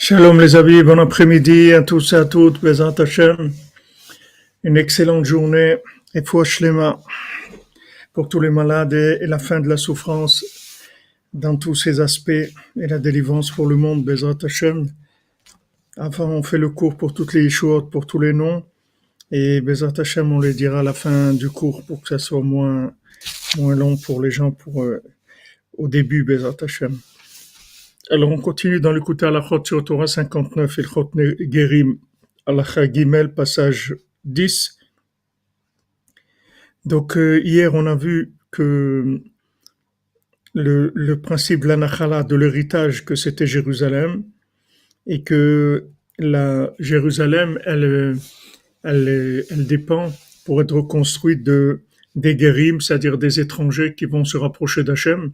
Shalom les amis, bon après-midi à tous et à toutes, Bezrat Hashem. Une excellente journée et foi shlema pour tous les malades et la fin de la souffrance dans tous ses aspects et la délivrance pour le monde, Bezrat Hashem. Enfin, on fait le cours pour toutes les Yeshuot, pour tous les noms et Bezrat Hashem, on les dira à la fin du cours pour que ça soit moins long pour les gens au début, Bezrat Hashem. Alors, on continue dans l'écoute à la Chot sur Torah 59 et le Chot Gerim à la Gimel, passage 10. Donc, hier, on a vu que le principe de la Nachala, de l'héritage, que c'était Jérusalem, et que la Jérusalem, elle dépend pour être reconstruite des Gerim, c'est-à-dire des étrangers qui vont se rapprocher d'Hachem.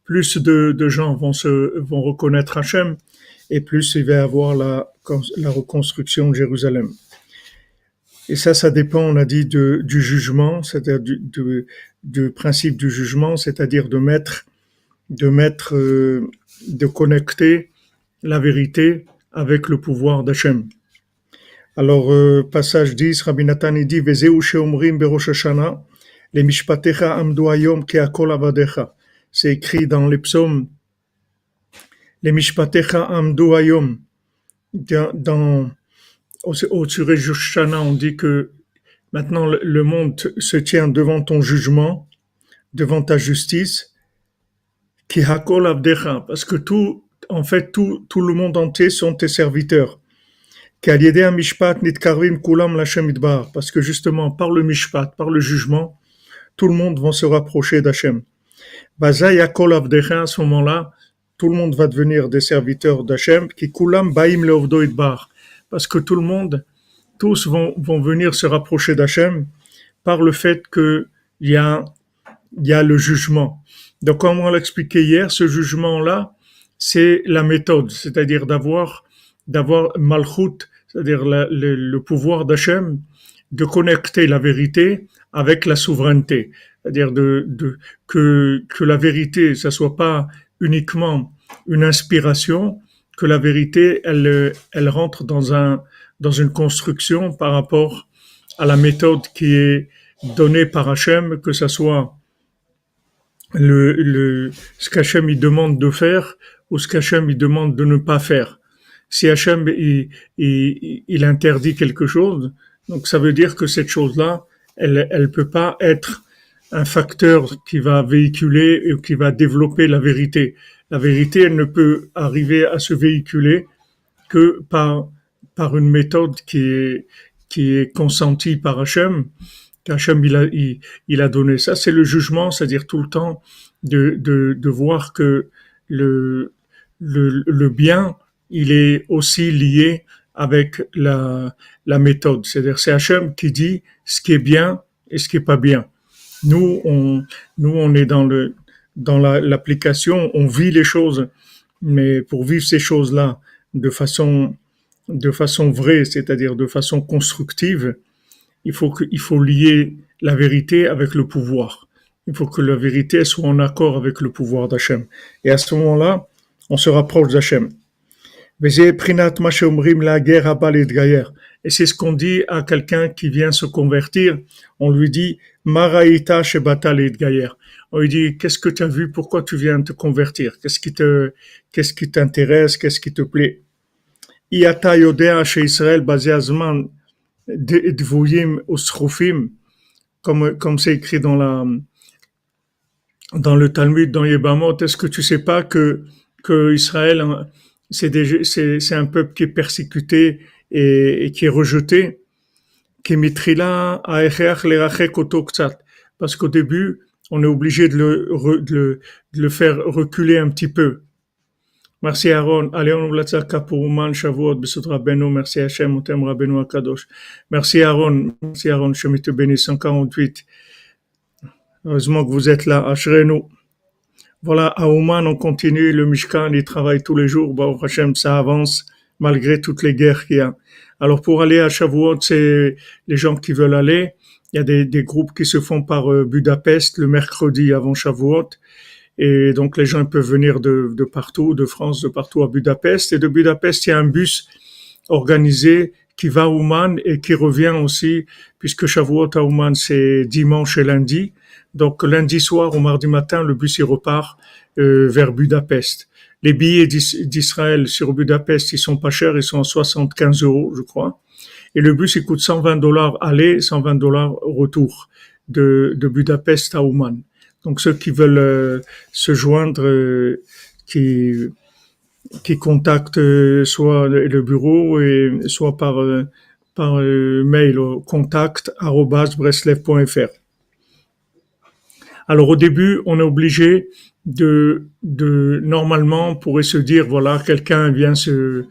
Plus de gens vont reconnaître Hachem, et plus il va y avoir la reconstruction de Jérusalem. Et ça dépend, on a dit, du jugement, c'est-à-dire du principe du jugement, c'est-à-dire de connecter la vérité avec le pouvoir d'Hachem. Alors, passage 10, Rabbi Nathan dit, Vezeu sheomrim berosh Hashana, le mishpatecha amdu hayom ke'akol avadecha. C'est écrit dans les psaumes, les mishpatecha amdu hayom. Au Rosh Hashanah, on dit que maintenant le monde se tient devant ton jugement, devant ta justice, ki hakol avdecha, parce que tout le monde entier sont tes serviteurs. Ki al yedei hamishpat nitkarvim kulam l'Hashem idbar, parce que justement par le mishpat, par le jugement, tout le monde va se rapprocher d'Hachem. Bazay hakol avdecha, à ce moment-là, tout le monde va devenir des serviteurs d'Hachem, qui kulam baim leovdo idbar, parce que tous vont venir se rapprocher d'Hachem par le fait qu'il y a le jugement. Donc, comme on l'a expliqué hier, ce jugement-là, c'est la méthode, c'est-à-dire d'avoir malchut, c'est-à-dire le pouvoir d'Hachem, de connecter la vérité avec la souveraineté. C'est-à-dire que la vérité, ça soit pas uniquement une inspiration, que la vérité, elle rentre dans une construction par rapport à la méthode qui est donnée par Hachem, que ça soit ce qu'Hachem il demande de faire ou ce qu'Hachem il demande de ne pas faire. Si Hachem il interdit quelque chose, donc ça veut dire que cette chose-là, elle peut pas être un facteur qui va véhiculer et qui va développer la vérité. La vérité, elle ne peut arriver à se véhiculer que par une méthode qui est consentie par Hachem, qu'Hachem il a donné. Ça, c'est le jugement, c'est-à-dire tout le temps de voir que le bien, il est aussi lié avec la méthode. C'est-à-dire, c'est Hachem qui dit ce qui est bien et ce qui est pas bien. Nous, on est dans l'application, on vit les choses, mais pour vivre ces choses-là de façon vraie, c'est-à-dire de façon constructive, il faut lier la vérité avec le pouvoir. Il faut que la vérité soit en accord avec le pouvoir d'Hachem. Et à ce moment-là, on se rapproche d'Hachem. Et c'est ce qu'on dit à quelqu'un qui vient se convertir. On lui dit, Maraïta shebata leitgayer. On lui dit, qu'est-ce que tu as vu? Pourquoi tu viens te convertir? Qu'est-ce qui t'intéresse? Qu'est-ce qui te plaît? Iata yodea chez Israël basé azman dvouyim usrufim, comme c'est écrit dans le Talmud, dans Yebamot. Est-ce que tu sais pas que Israël, c'est un peuple qui est persécuté et qui est rejeté? Parce qu'au début, on est obligé de le faire reculer un petit peu. Merci Aaron. Allez, on ouvre la tzaka pour Ouman, Shavuot, Besut Rabbeinu. Merci Hachem, on t'aime Rabbeinu Akadosh. Merci Aaron, Shem te bénisse, 148. Heureusement que vous êtes là, Ashrenu. Voilà, à Ouman, on continue, le Mishkan, il travaille tous les jours, Baruch Hashem, ça avance, malgré toutes les guerres qu'il y a. Alors, pour aller à Shavuot, c'est les gens qui veulent aller. Il y a des groupes qui se font par Budapest le mercredi avant Shavuot. Et donc les gens peuvent venir de partout, de France, de partout à Budapest. Et de Budapest, il y a un bus organisé qui va à Ouman et qui revient aussi, puisque Shavuot à Ouman, c'est dimanche et lundi. Donc lundi soir ou mardi matin, le bus il repart vers Budapest. Les billets d'Israël sur Budapest, ils sont pas chers, ils sont à 75 euros, je crois. Et le bus, il coûte 120 dollars aller, 120 dollars retour de Budapest à Ouman. Donc ceux qui veulent se joindre, qui contactent soit le bureau et soit par mail au contact@breslev.fr. Alors au début, on est obligé normalement, on pourrait se dire, voilà, quelqu'un vient se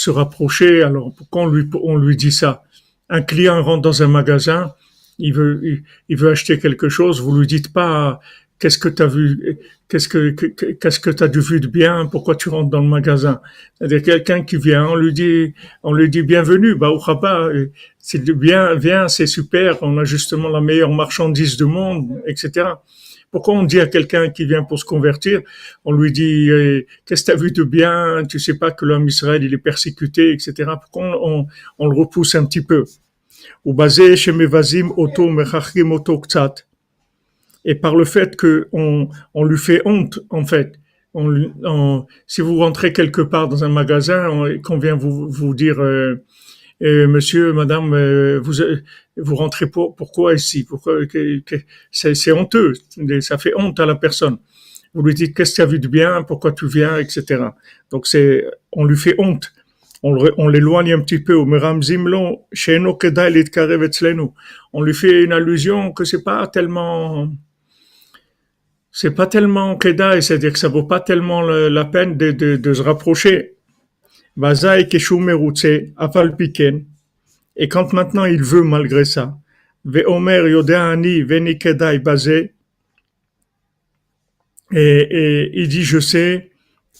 rapprocher. Alors pourquoi on lui dit ça? Un client rentre dans un magasin, il veut acheter quelque chose, vous lui dites pas, qu'est-ce que tu as vu, qu'est-ce que tu as vu de bien, pourquoi tu rentres dans le magasin? C'est-à-dire quelqu'un qui vient, on lui dit bienvenue, bah, au Rabat, c'est bien, viens, c'est super, on a justement la meilleure marchandise du monde, etc. Pourquoi on dit à quelqu'un qui vient pour se convertir, on lui dit qu'est-ce que tu as vu de bien, tu sais pas que l'homme Israël il est persécuté, etc. Pourquoi on le repousse un petit peu? Ou basé chez Mevazim auto mechachrim auto ktsat. Et par le fait on lui fait honte, en fait. Si vous rentrez quelque part dans un magasin, qu'on vient vous dire monsieur, madame, vous rentrez pourquoi ici? Pourquoi c'est honteux, ça fait honte à la personne. Vous lui dites qu'est-ce que tu as vu de bien, pourquoi tu viens, etc. Donc on lui fait honte. On l'éloigne un petit peu. On lui fait une allusion que c'est pas tellement kedai, c'est-à-dire que ça vaut pas tellement la peine de se rapprocher. Vazaï keshu merutze, afal piken. Et quand maintenant il veut malgré ça, ve'omer yodeani veni kedai bazé, et il dit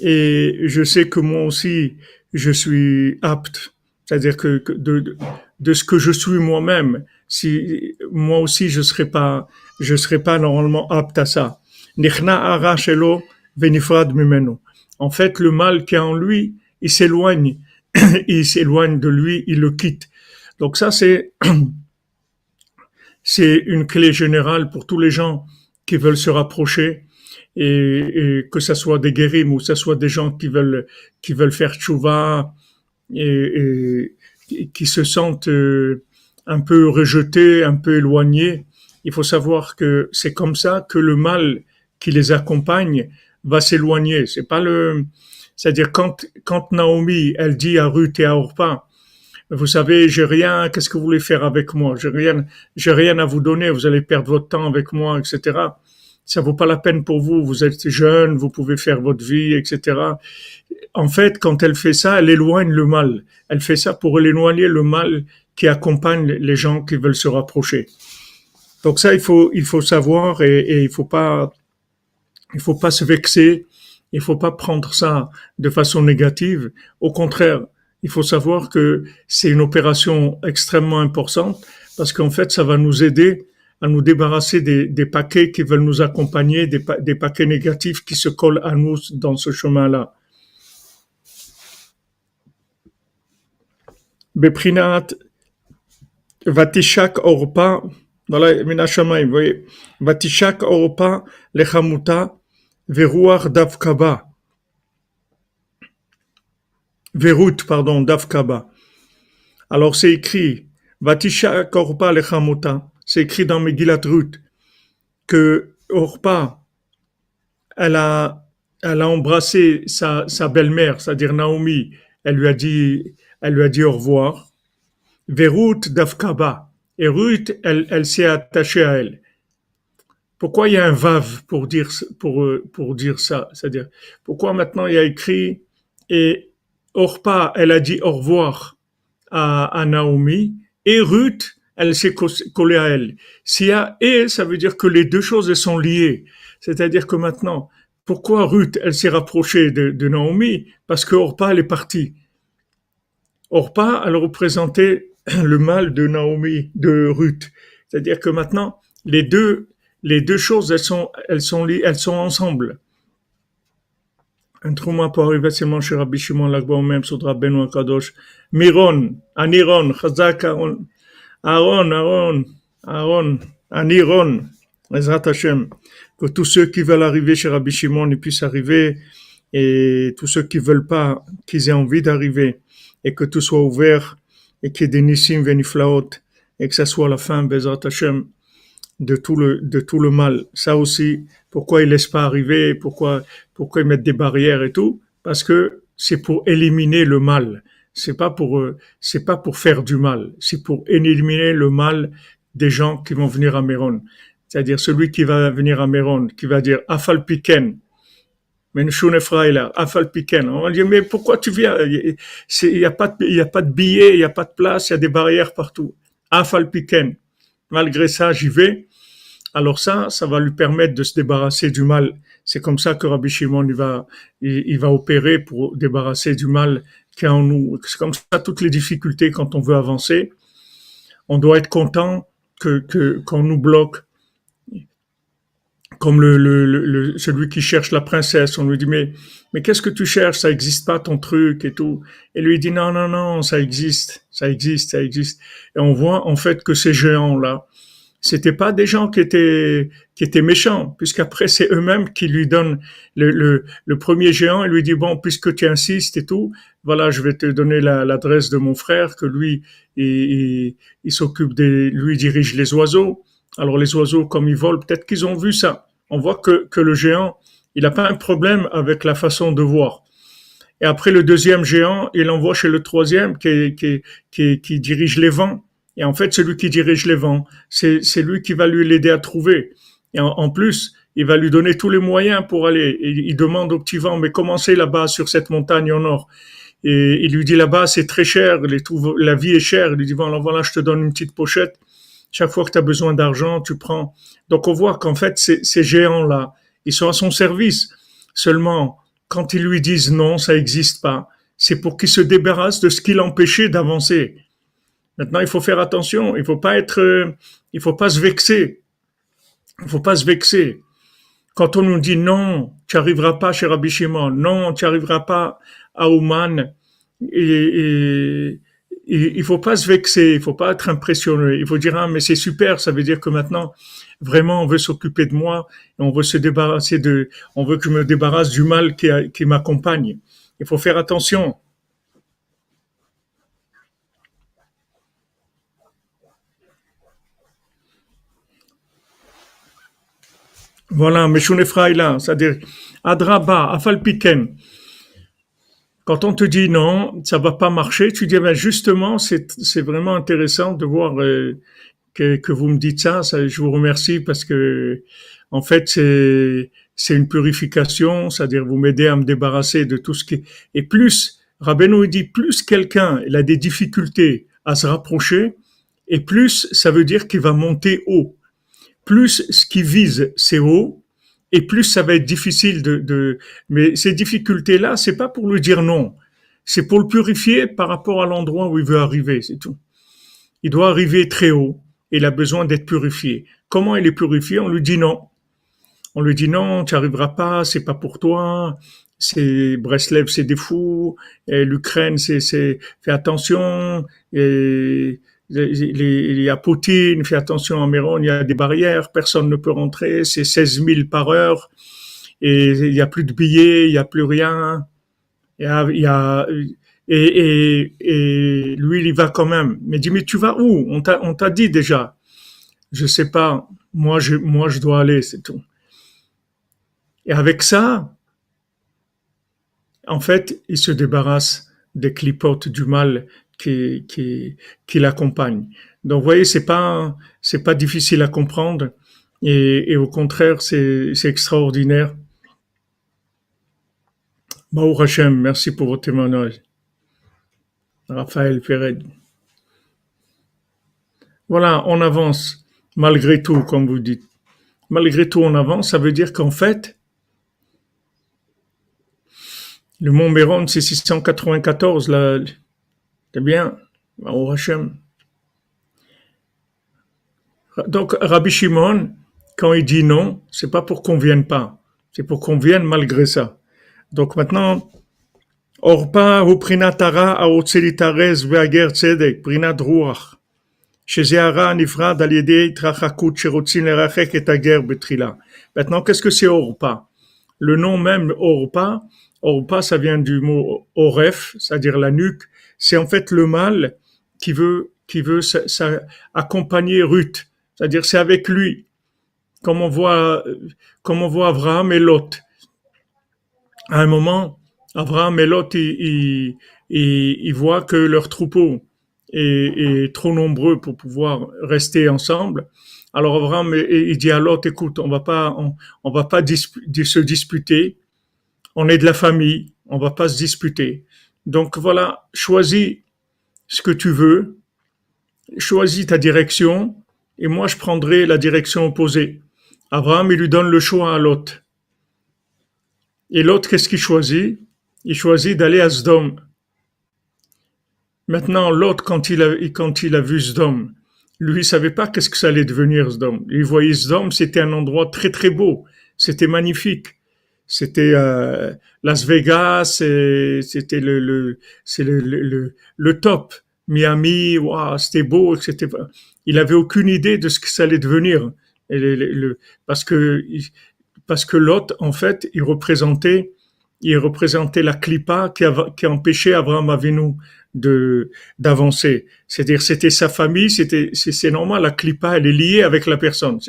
et je sais que moi aussi je suis apte, c'est-à-dire que de ce que je suis moi-même, si moi aussi je serais pas normalement apte à ça. Nichna ara shelo venifrad mimenu. En fait, le mal qui est en lui, il s'éloigne de lui, il le quitte. Donc ça, c'est une clé générale pour tous les gens qui veulent se rapprocher et que ça soit des guérims ou que ça soit des gens qui veulent faire tchouva et qui se sentent un peu rejetés, un peu éloignés. Il faut savoir que c'est comme ça que le mal qui les accompagne va s'éloigner. C'est-à-dire quand Naomi, elle dit à Ruth et à Orpa, vous savez, j'ai rien, qu'est-ce que vous voulez faire avec moi? J'ai rien à vous donner, vous allez perdre votre temps avec moi, etc. Ça vaut pas la peine pour vous, vous êtes jeune, vous pouvez faire votre vie, etc. En fait, quand elle fait ça, elle éloigne le mal. Elle fait ça pour éloigner le mal qui accompagne les gens qui veulent se rapprocher. Donc ça, il faut savoir et il faut pas se vexer, il faut pas prendre ça de façon négative. Au contraire, il faut savoir que c'est une opération extrêmement importante parce qu'en fait, ça va nous aider à nous débarrasser des paquets qui veulent nous accompagner, des paquets négatifs qui se collent à nous dans ce chemin-là. Beprinat vatishak orpa, voilà, minashamayim, vous voyez, vatishak orpa lechamuta veruach davkaba. Verut, pardon, Davkaba. Alors c'est écrit, Vatisha Korpa Lechamuta, c'est écrit dans Megillat Ruth, que Orpa, elle a, elle a embrassé sa belle-mère, c'est-à-dire Naomi, elle lui a dit au revoir. Verut Davkaba. Et Ruth, elle s'est attachée à elle. Pourquoi il y a un vav pour dire ça? C'est-à-dire, pourquoi maintenant il y a écrit, et Orpa, elle a dit au revoir à Naomi, et Ruth, elle s'est collée à elle. S'il y a et, ça veut dire que les deux choses elles sont liées. C'est-à-dire que maintenant, pourquoi Ruth, elle s'est rapprochée de Naomi? Parce que Orpa, elle est partie. Orpa, elle représentait le mal de Naomi, de Ruth. C'est-à-dire que maintenant, les deux, les deux choses, elles sont ensemble. Un trauma peut arriver seulement chez Rabbi Shimon Lagba ou même sur Rabbeinu Akadosh. Miron, Aniron, Chazak Aaron, Aaron, Aaron, Aaron, Aniron, Ezrat Hashem. Que tous ceux qui veulent arriver chez Rabbi Shimon, ils puissent arriver, et tous ceux qui veulent pas, qu'ils aient envie d'arriver, et que tout soit ouvert, et qu'il y ait des nissim veniflaot, et que ça soit la fin, Bezrat Hashem, de tout le mal. Ça aussi, pourquoi ils laissent pas arriver, pourquoi ils mettent des barrières et tout? Parce que c'est pour éliminer le mal. C'est pas pour faire du mal. C'est pour éliminer le mal des gens qui vont venir à Méron. C'est-à-dire celui qui va venir à Méron, qui va dire Afal Piken, Menshun Efraïla, Afal Piken. On va dire mais pourquoi tu viens? Il y a pas de billets, il y a pas de place, il y a des barrières partout. Afal Piken. Malgré ça, j'y vais. Alors ça va lui permettre de se débarrasser du mal. C'est comme ça que Rabbi Shimon il va opérer pour débarrasser du mal qu'il y a en nous. C'est comme ça toutes les difficultés quand on veut avancer. On doit être content qu'on nous bloque. Comme celui qui cherche la princesse, on lui dit mais qu'est-ce que tu cherches? Ça existe pas ton truc et tout. Et lui il dit non, ça existe. Et on voit en fait que ces géants là, c'était pas des gens qui étaient méchants, puisqu'après c'est eux-mêmes qui lui donnent le premier géant et lui dit bon puisque tu insistes et tout, voilà je vais te donner l'adresse de mon frère que lui il s'occupe lui dirige les oiseaux. Alors les oiseaux comme ils volent, peut-être qu'ils ont vu ça. On voit que le géant il n'a pas un problème avec la façon de voir. Et après le deuxième géant, il envoie chez le troisième qui dirige les vents. Et en fait, celui qui dirige les vents, c'est lui qui va lui l'aider à trouver. Et en plus, il va lui donner tous les moyens pour aller. Et il demande au petit vent, mais comment c'est là-bas sur cette montagne au nord? Et il lui dit là-bas, c'est très cher, la vie est chère. Il lui dit, bon, voilà, je te donne une petite pochette. Chaque fois que tu as besoin d'argent, tu prends. Donc on voit qu'en fait, ces géants-là, ils sont à son service. Seulement, quand ils lui disent non, ça n'existe pas, c'est pour qu'il se débarrasse de ce qui l'empêchait d'avancer. Maintenant, il faut faire attention. Il faut pas se vexer. Il faut pas se vexer. Quand on nous dit non, tu arriveras pas chez Rabbi Shimon, non, tu arriveras pas à Ouman, et il faut pas se vexer, il faut pas être impressionné. Il faut dire ah mais c'est super, ça veut dire que maintenant vraiment on veut s'occuper de moi, et on veut on veut que je me débarrasse du mal qui m'accompagne. Il faut faire attention. Voilà, Meshune Fraïla, c'est-à-dire Adraba, Afalpiken. Quand on te dit non, ça va pas marcher, tu dis ben justement, c'est vraiment intéressant de voir que vous me dites ça. Je vous remercie parce que en fait c'est une purification, c'est-à-dire vous m'aidez à me débarrasser de tout ce qui et plus Rabbeinu dit plus quelqu'un il a des difficultés à se rapprocher et plus ça veut dire qu'il va monter haut. Plus ce qui vise c'est haut et plus ça va être difficile mais ces difficultés-là, c'est pas pour lui dire non, c'est pour le purifier par rapport à l'endroit où il veut arriver, c'est tout. Il doit arriver très haut et il a besoin d'être purifié. Comment il est purifié? On lui dit non. On lui dit non, tu n'y arriveras pas, c'est pas pour toi. C'est Breslev, c'est des fous. Et l'Ukraine, fais attention. Et il y a Poutine, fais attention à Méron, il y a des barrières, personne ne peut rentrer, c'est 16 000 par heure. Et il n'y a plus de billets, il n'y a plus rien. Il y a et lui, il y va quand même. Mais dis, mais tu vas où? On t'a dit déjà. Je sais pas. Moi, je dois aller, c'est tout. Et avec ça, en fait, il se débarrasse des clipotes du mal qui l'accompagnent. Donc, vous voyez, c'est pas difficile à comprendre. Et au contraire, c'est extraordinaire. Baruch Hashem, merci pour votre témoignage. Raphaël Ferred. Voilà, on avance, malgré tout, comme vous dites. Malgré tout, on avance, ça veut dire qu'en fait, le mont Méron, c'est 694, là, c'est bien, au Hachem. Donc, Rabbi Shimon, quand il dit non, c'est pas pour qu'on vienne pas, c'est pour qu'on vienne malgré ça. Donc maintenant, Orpa ou prinatara aotselitarez ve'ager tzedek, prinat ruach. Chez Ara nifrad al yedei trachakut sherotzin lerachek et ager betrila. Maintenant, qu'est-ce que c'est Orpa? Le nom même Orpa, Orpa, ça vient du mot Oref, c'est-à-dire la nuque. C'est en fait le mâle qui veut accompagner Ruth. C'est-à-dire c'est avec lui, comme on voit Abraham et Lot. À un moment, Abraham et Lot, ils voient que leur troupeau est trop nombreux pour pouvoir rester ensemble. Alors Abraham, il dit à Lot, écoute, on va pas se disputer. On est de la famille, on va pas se disputer. Donc voilà, choisis ce que tu veux, choisis ta direction, et moi je prendrai la direction opposée. Abraham, il lui donne le choix à Lot. Et l'autre, qu'est-ce qu'il choisit? Il choisit d'aller à Sdom. Maintenant, l'autre, quand il a vu Sdom, lui, il savait pas qu'est-ce que ça allait devenir Sdom. Il voyait Sdom, c'était un endroit très très beau. C'était magnifique. C'était Las Vegas, c'était le top. Miami, wow, c'était beau, etc. Il avait aucune idée de ce que ça allait devenir. Et parce que Lot, en fait, il représentait la clipa qui empêchait Abraham Avinu d'avancer. C'est-à-dire, c'était sa famille, c'est normal, la clipa, elle est liée avec la personne.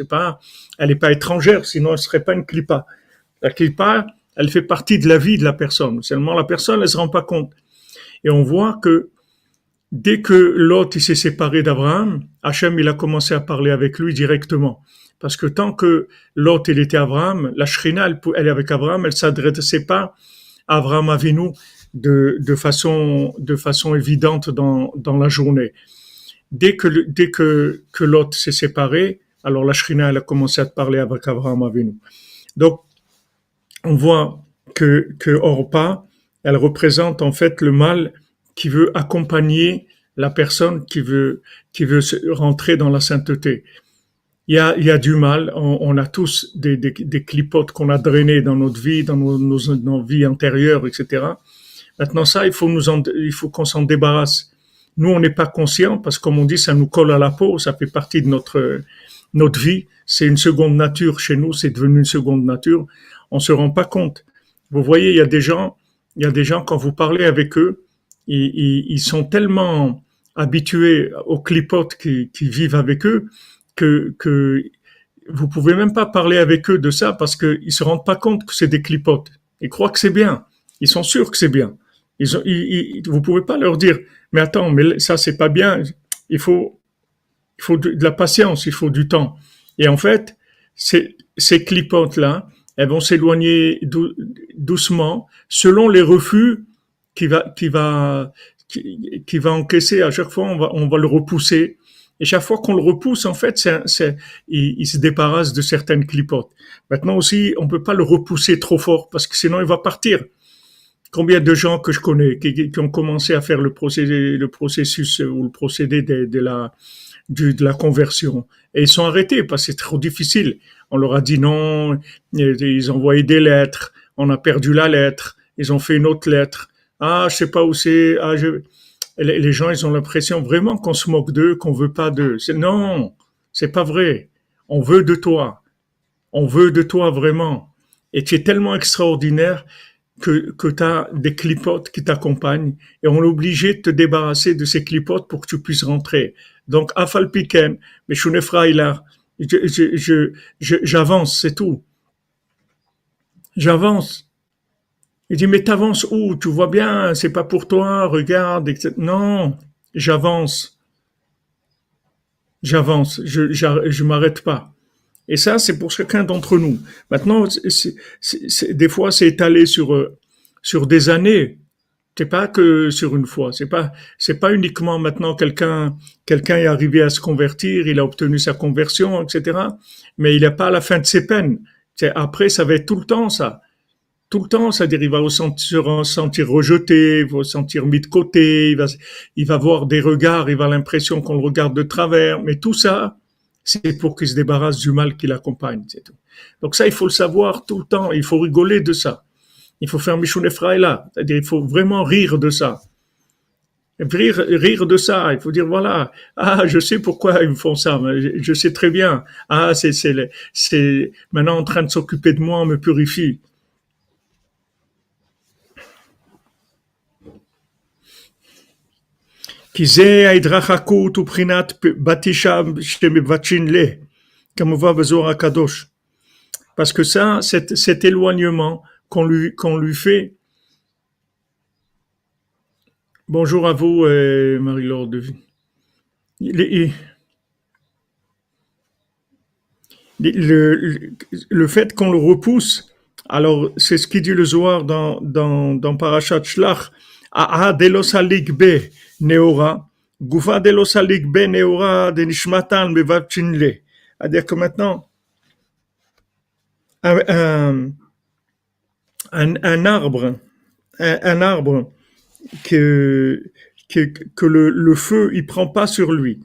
Elle n'est pas étrangère, sinon elle serait pas une clipa. La clipa, elle fait partie de la vie de la personne. Seulement, la personne, elle se rend pas compte. Et on voit que dès que Lot, il s'est séparé d'Abraham, Hachem, il a commencé à parler avec lui directement. Parce que tant que Lot, il était Abraham, la Shrina, elle est avec Abraham, elle s'adressait pas à Abraham Avinu de façon évidente dans la journée. Dès que Lot s'est séparé, alors la Shrina, elle a commencé à parler avec Abraham Avinu. Donc, on voit que Orpa, elle représente en fait le mâle qui veut accompagner la personne qui veut rentrer dans la sainteté. Il y a du mal. On a tous des clipotes qu'on a drainées dans notre vie, dans nos vies antérieures, etc. Maintenant, ça, il faut qu'on s'en débarrasse. Nous, on n'est pas conscient parce que, comme on dit, ça nous colle à la peau, ça fait partie de notre vie. C'est une seconde nature chez nous, c'est devenu une seconde nature. On se rend pas compte. Vous voyez, il y a des gens, quand vous parlez avec eux, ils sont tellement habitués aux clipotes qui vivent avec eux que vous pouvez même pas parler avec eux de ça parce qu'ils se rendent pas compte que c'est des clipotes. Ils croient que c'est bien. Ils sont sûrs que c'est bien. Vous pouvez pas leur dire, mais attends, mais ça c'est pas bien. Il faut de la patience, il faut du temps. Et en fait, ces clipotes-là, elles vont s'éloigner doucement selon les refus qui va encaisser. À chaque fois, on va le repousser. Et chaque fois qu'on le repousse, en fait, il se débarrasse de certaines clipotes. Maintenant aussi, on peut pas le repousser trop fort parce que sinon il va partir. Combien de gens que je connais qui ont commencé à faire le processus ou le procédé de la conversion et ils sont arrêtés parce que c'est trop difficile. On leur a dit non, ils ont envoyé des lettres, on a perdu la lettre, ils ont fait une autre lettre. Ah, je sais pas où c'est. Les gens, ils ont l'impression vraiment qu'on se moque d'eux, qu'on veut pas d'eux. Non, c'est pas vrai. On veut de toi. On veut de toi vraiment. Et tu es tellement extraordinaire que tu as des clipotes qui t'accompagnent et on est obligé de te débarrasser de ces clipotes pour que tu puisses rentrer. Donc, afal piken, mais shunefra ilar, j'avance, c'est tout. J'avance. Il dit, mais t'avances où? Tu vois bien, c'est pas pour toi, regarde, etc. Non, j'avance. Je m'arrête pas. Et ça, c'est pour chacun d'entre nous. Maintenant, des fois, c'est étalé sur des années. C'est pas que sur une fois. C'est pas uniquement maintenant quelqu'un est arrivé à se convertir, il a obtenu sa conversion, etc. Mais il n'est pas à la fin de ses peines. Après, ça va être tout le temps, ça. Tout le temps, c'est-à-dire, il va se sentir rejeté, il va se sentir mis de côté, il va avoir des regards, il va avoir l'impression qu'on le regarde de travers. Mais tout ça, C'est pour qu'il se débarrasse du mal qui l'accompagne, c'est tout. Donc ça, il faut le savoir tout le temps. Il faut rigoler de ça. Il faut faire Mishun Efraïla. C'est-à-dire, il faut vraiment rire de ça. Rire de ça. Il faut dire, voilà, ah, je sais pourquoi ils me font ça. Mais je sais très bien. Ah, c'est maintenant en train de s'occuper de moi, on me purifie. כי זה ההתרחקות ובחינת בתישה שמבטשין לה, כמובן בזוהר הקדוש. Parce que ça, cet éloignement qu'on lui fait. Bonjour à vous, Marie-Laure Devine. Le fait qu'on le repousse, alors c'est ce qu'il dit le Zohar dans Parashat Shlach, A'a delos be neora, Gufa delos be neora de nishmatan mevachinle. C'est-à-dire que maintenant, un, un, un arbre, un arbre que, que le feu il prend pas sur lui.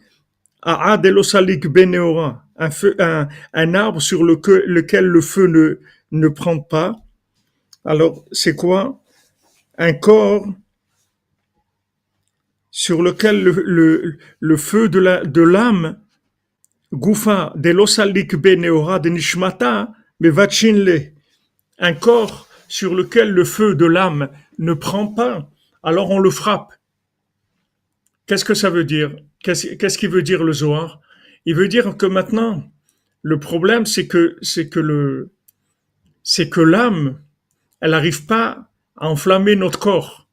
A'a delos be neora, un arbre sur lequel le feu ne prend pas. Alors, c'est quoi? Un corps sur lequel le feu de l'âme, Goufa, de l'osalik beneora de nishmata, mais vachinle, un corps sur lequel le feu de l'âme ne prend pas, alors on le frappe. Qu'est-ce que ça veut dire? Qu'est-ce qu'il veut dire le Zohar? Il veut dire que maintenant, le problème, c'est que l'âme, elle n'arrive pas à enflammer notre corps.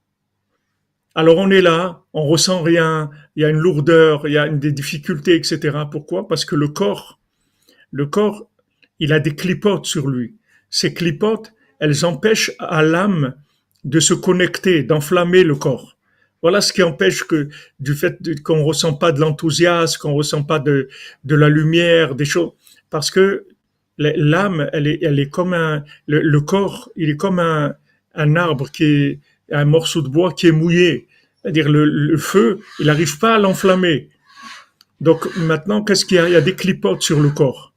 Alors on est là, on ressent rien, il y a une lourdeur, il y a des difficultés, etc. Pourquoi? Parce que le corps, il a des clipotes sur lui. Ces clipotes, elles empêchent à l'âme de se connecter, d'enflammer le corps. Voilà ce qui empêche du fait qu'on ressent pas de l'enthousiasme, qu'on ressent pas de la lumière, des choses. Parce que l'âme, elle est comme le corps, il est comme un arbre qui est un morceau de bois qui est mouillé. C'est-à-dire le feu, il n'arrive pas à l'enflammer. Donc maintenant, qu'est-ce qu'il y a? Il y a des clipotes sur le corps.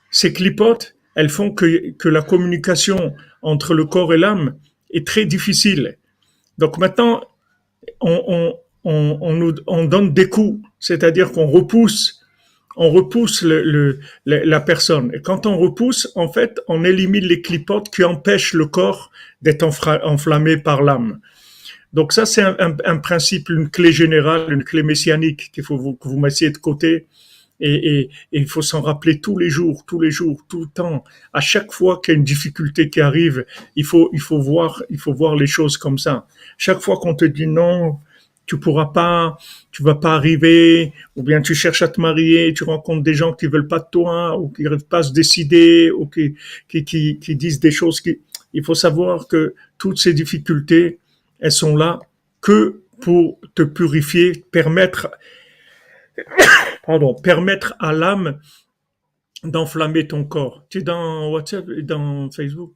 Ces clipotes, elles font que la communication entre le corps et l'âme est très difficile. Donc maintenant, on donne des coups, c'est-à-dire qu'on repousse la personne. Et quand on repousse, en fait, on élimine les clipotes qui empêchent le corps d'être enflammé par l'âme. Donc ça, c'est un principe, une clé générale, une clé messianique que vous mettiez de côté. Et il faut s'en rappeler tous les jours, tout le temps. À chaque fois qu'il y a une difficulté qui arrive, il faut voir les choses comme ça. Chaque fois qu'on te dit non, tu pourras pas, tu vas pas arriver, ou bien tu cherches à te marier, tu rencontres des gens qui veulent pas de toi, ou qui n'arrivent pas à se décider, ou qui disent des choses il faut savoir que toutes ces difficultés, elles sont là que pour te purifier, permettre à l'âme d'enflammer ton corps. Tu es dans WhatsApp et dans Facebook?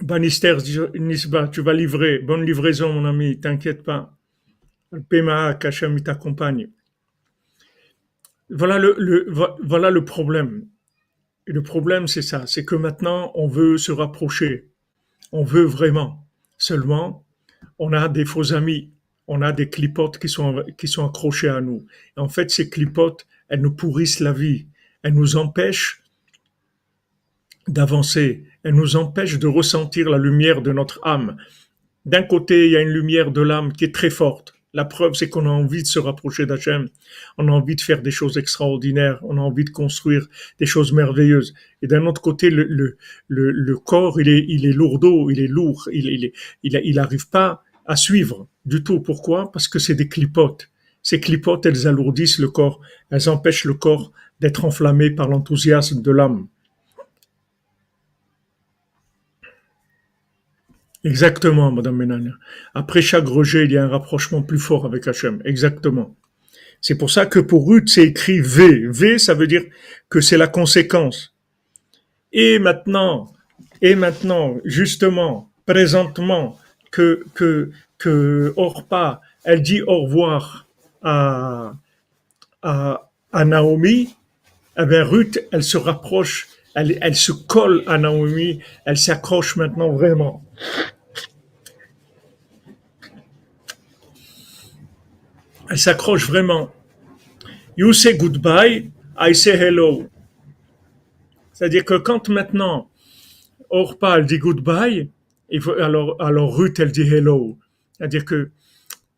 Bannister Nisba, tu vas livrer. Bonne livraison, mon ami, t'inquiète pas. Le PMA, Kachem, il t'accompagne. Voilà le problème. Et le problème, c'est ça. C'est que maintenant, on veut se rapprocher. On veut vraiment. Seulement, on a des faux amis. On a des clipotes qui sont accrochés à nous. Et en fait, ces clipotes, elles nous pourrissent la vie. Elles nous empêchent d'avancer. Elles nous empêchent de ressentir la lumière de notre âme. D'un côté, il y a une lumière de l'âme qui est très forte. La preuve, c'est qu'on a envie de se rapprocher d'Hachem. On a envie de faire des choses extraordinaires. On a envie de construire des choses merveilleuses. Et d'un autre côté, le corps, il est lourdeau, il est lourd. Il arrive pas à suivre du tout. Pourquoi? Parce que c'est des clipotes. Ces clipotes, elles alourdissent le corps. Elles empêchent le corps d'être enflammé par l'enthousiasme de l'âme. Exactement, Madame Ménania. Après chaque rejet, il y a un rapprochement plus fort avec Hachem. Exactement. C'est pour ça que pour Ruth, c'est écrit V. V, ça veut dire que c'est la conséquence. Et maintenant, justement, présentement, que Orpa, elle dit au revoir à, à Naomi, eh bien Ruth, elle se rapproche, elle se colle à Naomi, elle s'accroche maintenant vraiment. Elle s'accroche vraiment. You say goodbye, I say hello. C'est-à-dire que quand maintenant Orpa elle dit goodbye, alors Ruth elle dit hello. C'est-à-dire que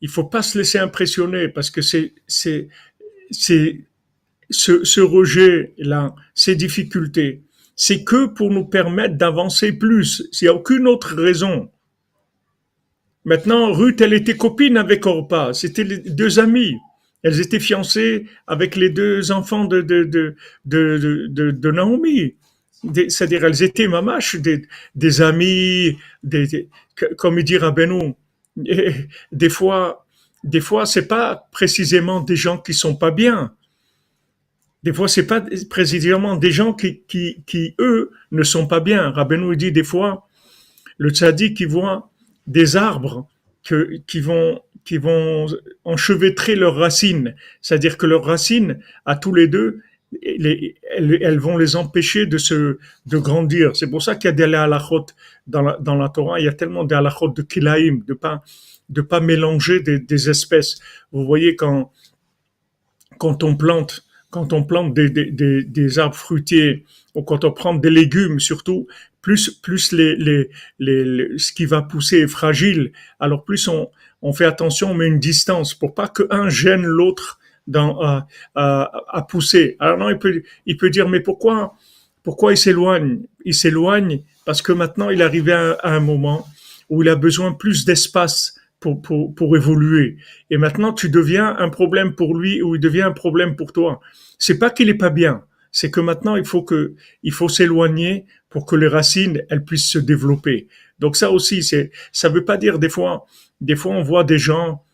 il faut pas se laisser impressionner parce que c'est ce rejet là, ces difficultés, c'est que pour nous permettre d'avancer plus. Il n'y a aucune autre raison. Maintenant, Ruth, elle était copine avec Orpa. C'était les deux amies. Elles étaient fiancées avec les deux enfants de Naomi. C'est-à-dire, elles étaient mamaches, des amies, comme il dit Rabbeinu. Et des fois, c'est pas précisément des gens qui sont pas bien. Des fois, c'est pas précisément des gens qui, eux, ne sont pas bien. Rabbeinu dit des fois, le tzaddik qui voit des arbres qui vont enchevêtrer leurs racines. C'est-à-dire que leurs racines, à tous les deux, elles vont les empêcher de grandir. C'est pour ça qu'il y a des halachot dans la Torah. Il y a tellement des halachot de kilaïm, de pas mélanger des espèces. Vous voyez quand on plante des arbres fruitiers ou quand on prend des légumes surtout, plus ce qui va pousser est fragile, alors plus on fait attention, on met une distance pour pas qu'un gêne l'autre à pousser. Alors non, il peut dire mais pourquoi il s'éloigne? Il s'éloigne parce que maintenant il est arrivé à un moment où il a besoin plus d'espace pour évoluer. Et maintenant, tu deviens un problème pour lui ou il devient un problème pour toi. C'est pas qu'il est pas bien. C'est que maintenant, il faut s'éloigner pour que les racines, elles puissent se développer. Donc ça aussi, ça veut pas dire des fois, on voit des gens,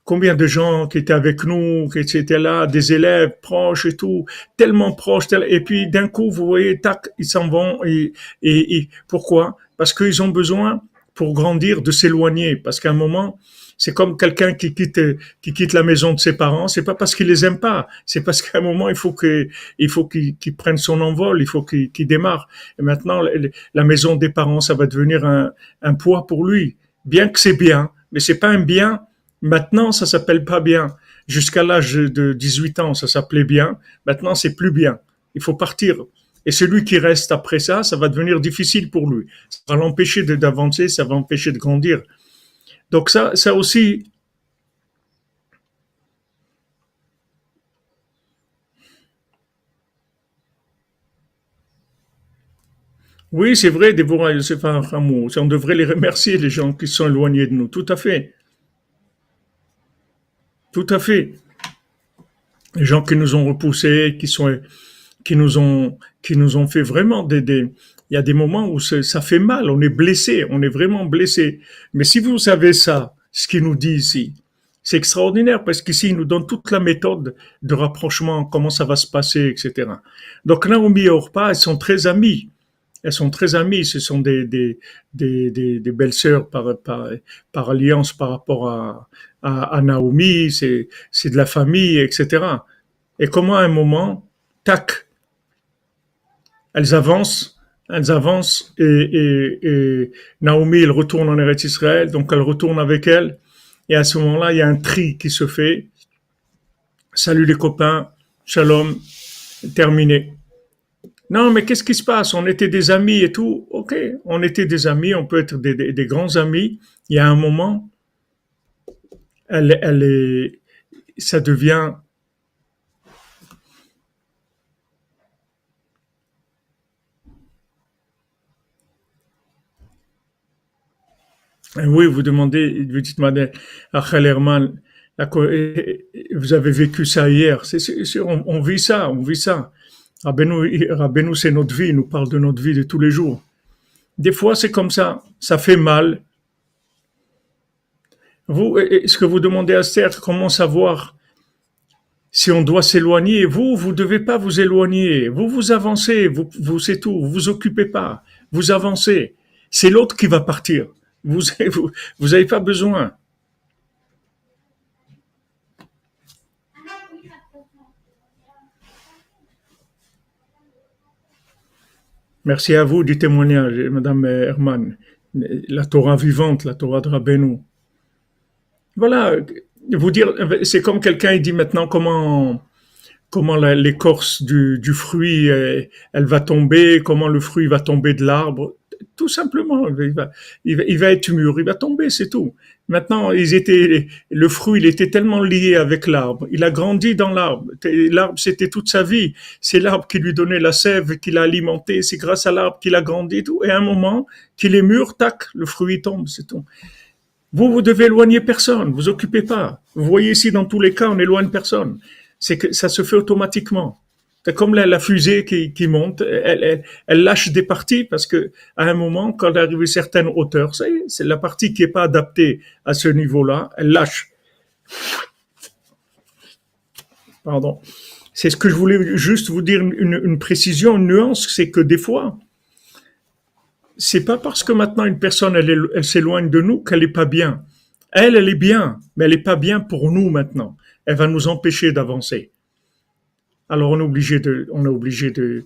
combien de gens qui étaient avec nous, qui étaient là, des élèves proches et tout, tellement proches, et puis d'un coup, vous voyez, tac, ils s'en vont et pourquoi? Parce qu'ils ont besoin pour grandir, de s'éloigner. Parce qu'à un moment, c'est comme quelqu'un qui quitte la maison de ses parents. C'est pas parce qu'il les aime pas. C'est parce qu'à un moment, il faut qu'il prenne son envol. Il faut qu'il démarre. Et maintenant, la maison des parents, ça va devenir un poids pour lui. Bien que c'est bien, mais c'est pas un bien. Maintenant, ça s'appelle pas bien. Jusqu'à l'âge de 18 ans, ça s'appelait bien. Maintenant, c'est plus bien. Il faut partir. Et celui qui reste après ça, ça va devenir difficile pour lui. Ça va l'empêcher d'avancer, ça va l'empêcher de grandir. Donc ça aussi, oui, c'est vrai, Déborah et Youssef Hamou, on devrait les remercier, les gens qui sont éloignés de nous. Tout à fait, tout à fait. Les gens qui nous ont repoussés, qui nous ont fait vraiment il y a des moments où ça fait mal, on est blessé, on est vraiment blessé. Mais si vous savez ça, ce qu'il nous dit ici, c'est extraordinaire parce qu'ici, il nous donne toute la méthode de rapprochement, comment ça va se passer, etc. Donc, Naomi et Orpa, elles sont très amies. Elles sont très amies. Ce sont des belles sœurs par alliance par rapport à Naomi. C'est de la famille, etc. Et comment à un moment, tac, elles avancent et Naomi, elle retourne en Eretz Israël, donc elle retourne avec elle. Et à ce moment-là, il y a un tri qui se fait. Salut les copains, shalom, terminé. Non, mais qu'est-ce qui se passe? On était des amis et tout. Ok, on était des amis, on peut être des grands amis. Il y a un moment, elle est, ça devient. Oui, vous demandez, vous dites, madame Rachel Herman, vous avez vécu ça hier. On vit ça, on vit ça. Rabbeinu, c'est notre vie, il nous parle de notre vie de tous les jours. Des fois, c'est comme ça fait mal. Vous, ce que vous demandez à Esther, comment savoir si on doit s'éloigner? Vous devez pas vous éloigner. Vous avancez, c'est tout. Vous occupez pas. Vous avancez. C'est l'autre qui va partir. Vous avez pas besoin. Merci à vous du témoignage, Madame Herman. La Torah vivante, la Torah de Rabbeinu. Voilà, vous dire, c'est comme quelqu'un il dit maintenant comment l'écorce du fruit, elle va tomber, comment le fruit va tomber de l'arbre. Tout simplement, il va être mûr, il va tomber, c'est tout. Maintenant, le fruit, il était tellement lié avec l'arbre. Il a grandi dans l'arbre. L'arbre, c'était toute sa vie. C'est l'arbre qui lui donnait la sève, qui l'a alimenté. C'est grâce à l'arbre qu'il a grandi et tout. Et à un moment, qu'il est mûr, tac, le fruit tombe, c'est tout. Vous devez éloigner personne, vous occupez pas. Vous voyez ici, dans tous les cas, on n'éloigne personne. C'est que ça se fait automatiquement. C'est comme la fusée qui monte, elle lâche des parties parce que à un moment, quand elle arrive à une certaine hauteur, c'est la partie qui est pas adaptée à ce niveau-là, elle lâche. Pardon. C'est ce que je voulais juste vous dire, une précision, une nuance, c'est que des fois, c'est pas parce que maintenant une personne elle s'éloigne de nous qu'elle est pas bien. Elle est bien, mais elle est pas bien pour nous maintenant. Elle va nous empêcher d'avancer. Alors on est obligé de.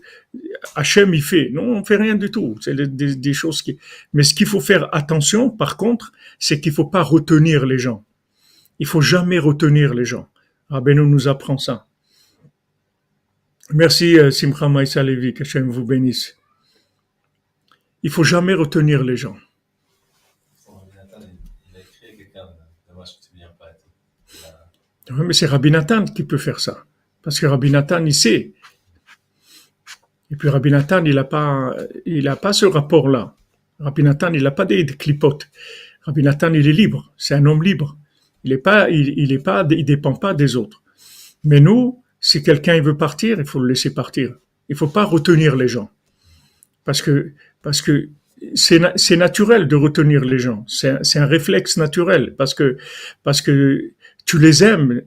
Hachem il fait, non, on fait rien du tout. C'est des choses qui. Mais ce qu'il faut faire attention, par contre, c'est qu'il faut pas retenir les gens. Il faut jamais retenir les gens. Rabbeinu nous apprend ça. Merci Simcha Maïsa Levi, qu'Hachem vous bénisse. Il faut jamais retenir les gens. Oui, mais c'est Rabbi Nathan qui peut faire ça. Parce que Rabbi Nathan, il sait. Et puis Rabbi Nathan, il a pas ce rapport-là. Rabbi Nathan, il n'a pas des clipotes. Rabbi Nathan, il est libre. C'est un homme libre. Il dépend pas des autres. Mais nous, si quelqu'un il veut partir, il faut le laisser partir. Il faut pas retenir les gens. Parce que c'est naturel de retenir les gens. C'est un réflexe naturel. Parce que tu les aimes.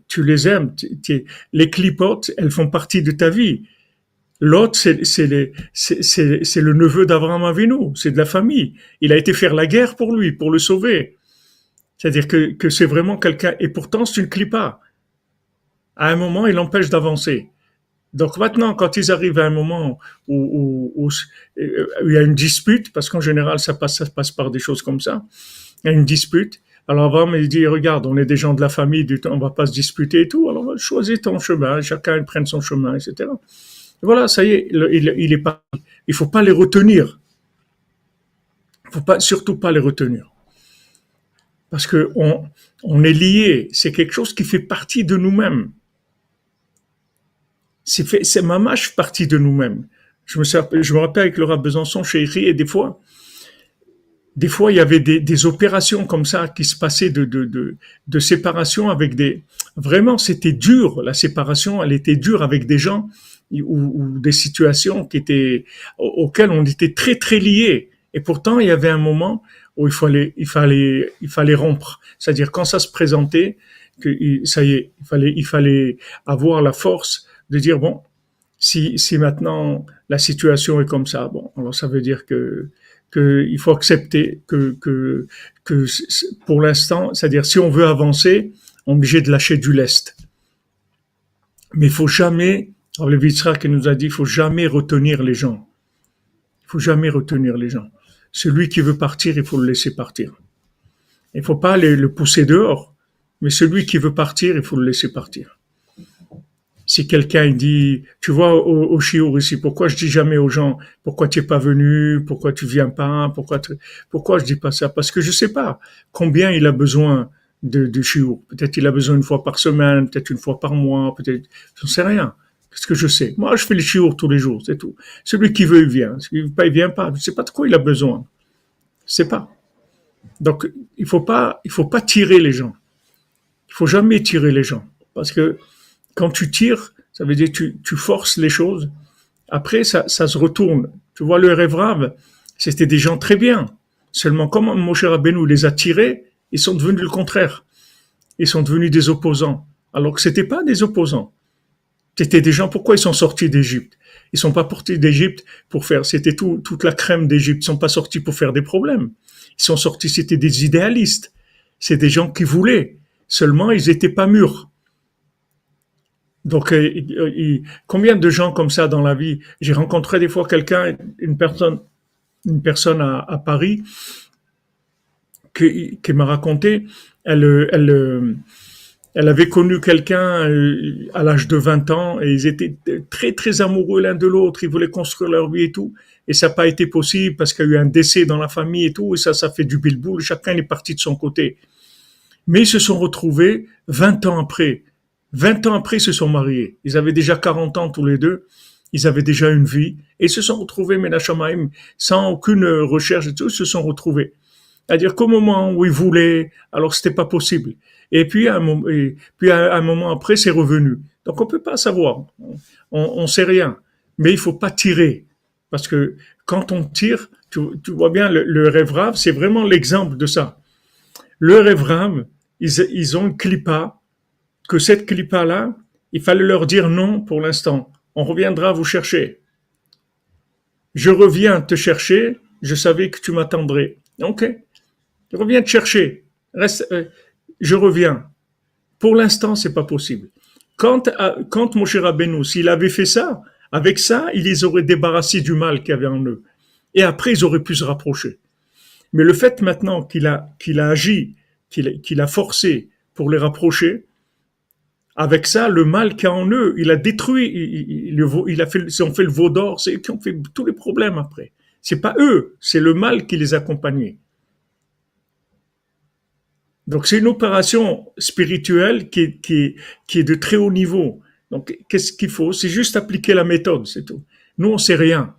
Les clipotes, elles font partie de ta vie. L'autre, c'est le neveu d'Abraham Avinu, c'est de la famille. Il a été faire la guerre pour lui, pour le sauver. C'est-à-dire que c'est vraiment quelqu'un, et pourtant c'est une clipa. À un moment, il empêche d'avancer. Donc maintenant, quand ils arrivent à un moment où il y a une dispute, parce qu'en général ça passe par des choses comme ça, il y a une dispute. Alors Abraham il dit, regarde, on est des gens de la famille, on va pas se disputer et tout, alors choisis ton chemin, chacun prenne son chemin, etc. Voilà, ça y est, il est pas. Il faut pas les retenir. Il faut pas, surtout pas les retenir, parce que on est lié. C'est quelque chose qui fait partie de nous-mêmes. C'est mamache partie de nous-mêmes. Je me rappelle avec le Rav Besançon chez Iri, et des fois, il y avait des opérations comme ça qui se passaient de séparation avec vraiment, c'était dur. La séparation, elle était dure avec des gens ou des situations auxquelles on était très très liés. Et pourtant, il y avait un moment où il fallait rompre. C'est-à-dire quand ça se présentait, ça y est, il fallait avoir la force de dire bon, si maintenant la situation est comme ça, bon, alors ça veut dire que il faut accepter que pour l'instant, c'est-à-dire si on veut avancer, on est obligé de lâcher du lest. Mais il faut jamais, le Yitzhak qui nous a dit, il faut jamais retenir les gens. Il faut jamais retenir les gens. Celui qui veut partir, il faut le laisser partir. Il faut pas le pousser dehors, mais celui qui veut partir, il faut le laisser partir. Si quelqu'un dit, tu vois, au chiour ici, pourquoi je dis jamais aux gens, pourquoi tu es pas venu, pourquoi tu viens pas, pourquoi je dis pas ça? Parce que je sais pas combien il a besoin de chiour. Peut-être il a besoin une fois par semaine, peut-être une fois par mois, peut-être, je ne sais rien. Qu'est-ce que je sais? Moi, je fais les chiour tous les jours, c'est tout. Celui qui veut, il vient. Celui qui veut pas, il vient pas. Je sais pas de quoi il a besoin. Je sais pas. Donc, il faut pas tirer les gens. Il faut jamais tirer les gens. Parce que, quand tu tires, ça veut dire que tu forces les choses. Après, ça se retourne. Tu vois, le Erev Rav, c'était des gens très bien. Seulement, comme Moshe Rabbeinu les a tirés, ils sont devenus le contraire. Ils sont devenus des opposants. Alors que c'était pas des opposants. C'était des gens, pourquoi ils sont sortis d'Égypte? Ils sont pas sortis d'Égypte pour faire, c'était toute la crème d'Égypte. Ils sont pas sortis pour faire des problèmes. Ils sont sortis, c'était des idéalistes. C'est des gens qui voulaient. Seulement, ils étaient pas mûrs. Donc, combien de gens comme ça dans la vie? J'ai rencontré des fois quelqu'un, une personne à Paris, qui m'a raconté, elle avait connu quelqu'un à l'âge de 20 ans et ils étaient très très amoureux l'un de l'autre, ils voulaient construire leur vie et tout. Et ça n'a pas été possible parce qu'il y a eu un décès dans la famille et tout, et ça fait du bilboul, chacun est parti de son côté. Mais ils se sont retrouvés 20 ans après. 20 ans après, ils se sont mariés. Ils avaient déjà 40 ans tous les deux. Ils avaient déjà une vie. Et ils se sont retrouvés, Menachamaim, sans aucune recherche et tout, ils se sont retrouvés. C'est-à-dire qu'au moment où ils voulaient, alors c'était pas possible. Et puis à un moment après, c'est revenu. Donc on peut pas savoir. On sait rien. Mais il faut pas tirer. Parce que quand on tire, tu vois bien, le rêve rave, c'est vraiment l'exemple de ça. Le rêve rave, ils ont une clipa, que cette clipa-là, il fallait leur dire non pour l'instant. On reviendra vous chercher. Je reviens te chercher, je savais que tu m'attendrais. Ok, je reviens te chercher. Reste, je reviens. Pour l'instant, c'est pas possible. Quand Moshe Rabbeinu, s'il avait fait ça, avec ça, il les aurait débarrassés du mal qu'il y avait en eux. Et après, ils auraient pu se rapprocher. Mais le fait maintenant qu'il a agi, qu'il a forcé pour les rapprocher, avec ça, le mal qu'il y a en eux, il a détruit, il a fait, ils ont fait le veau d'or, c'est eux qui ont fait tous les problèmes après. C'est pas eux, c'est le mal qui les accompagnait. Donc c'est une opération spirituelle qui est de très haut niveau. Donc qu'est-ce qu'il faut? C'est juste appliquer la méthode, c'est tout. Nous, on sait rien.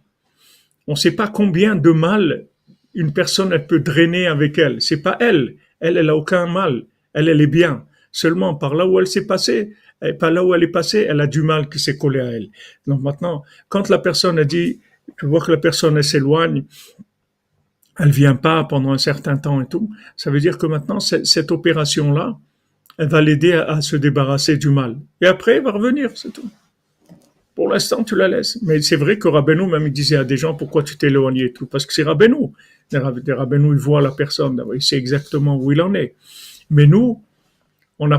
On ne sait pas combien de mal une personne elle peut drainer avec elle. C'est pas elle. Elle a aucun mal. Elle est bien. Seulement par là où elle s'est passée, par là où elle est passée, elle a du mal qui s'est collé à elle. Donc maintenant, quand la personne a dit, tu vois que la personne elle s'éloigne, elle vient pas pendant un certain temps et tout, ça veut dire que maintenant cette opération-là, elle va l'aider à se débarrasser du mal. Et après, elle va revenir, c'est tout. Pour l'instant, tu la laisses. Mais c'est vrai que Rabbeinu, même, il disait à des gens, pourquoi tu t'es éloigné et tout? Parce que c'est Rabbeinu. Rabbeinu, il voit la personne, il sait exactement où il en est. Mais nous, on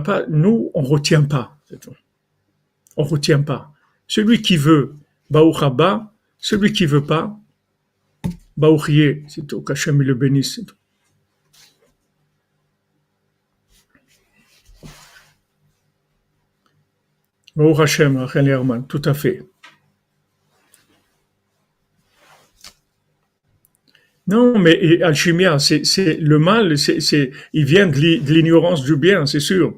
retient pas. C'est tout. On retient pas. Celui qui veut, Baruch Haba. Celui qui veut pas, Baruch Yeh. C'est tout. Qu'Hachem le bénisse. C'est tout. Baruch Hashem, Rachel Herman, tout à fait. Non, mais alchimia, c'est le mal, il vient de l'ignorance du bien, c'est sûr.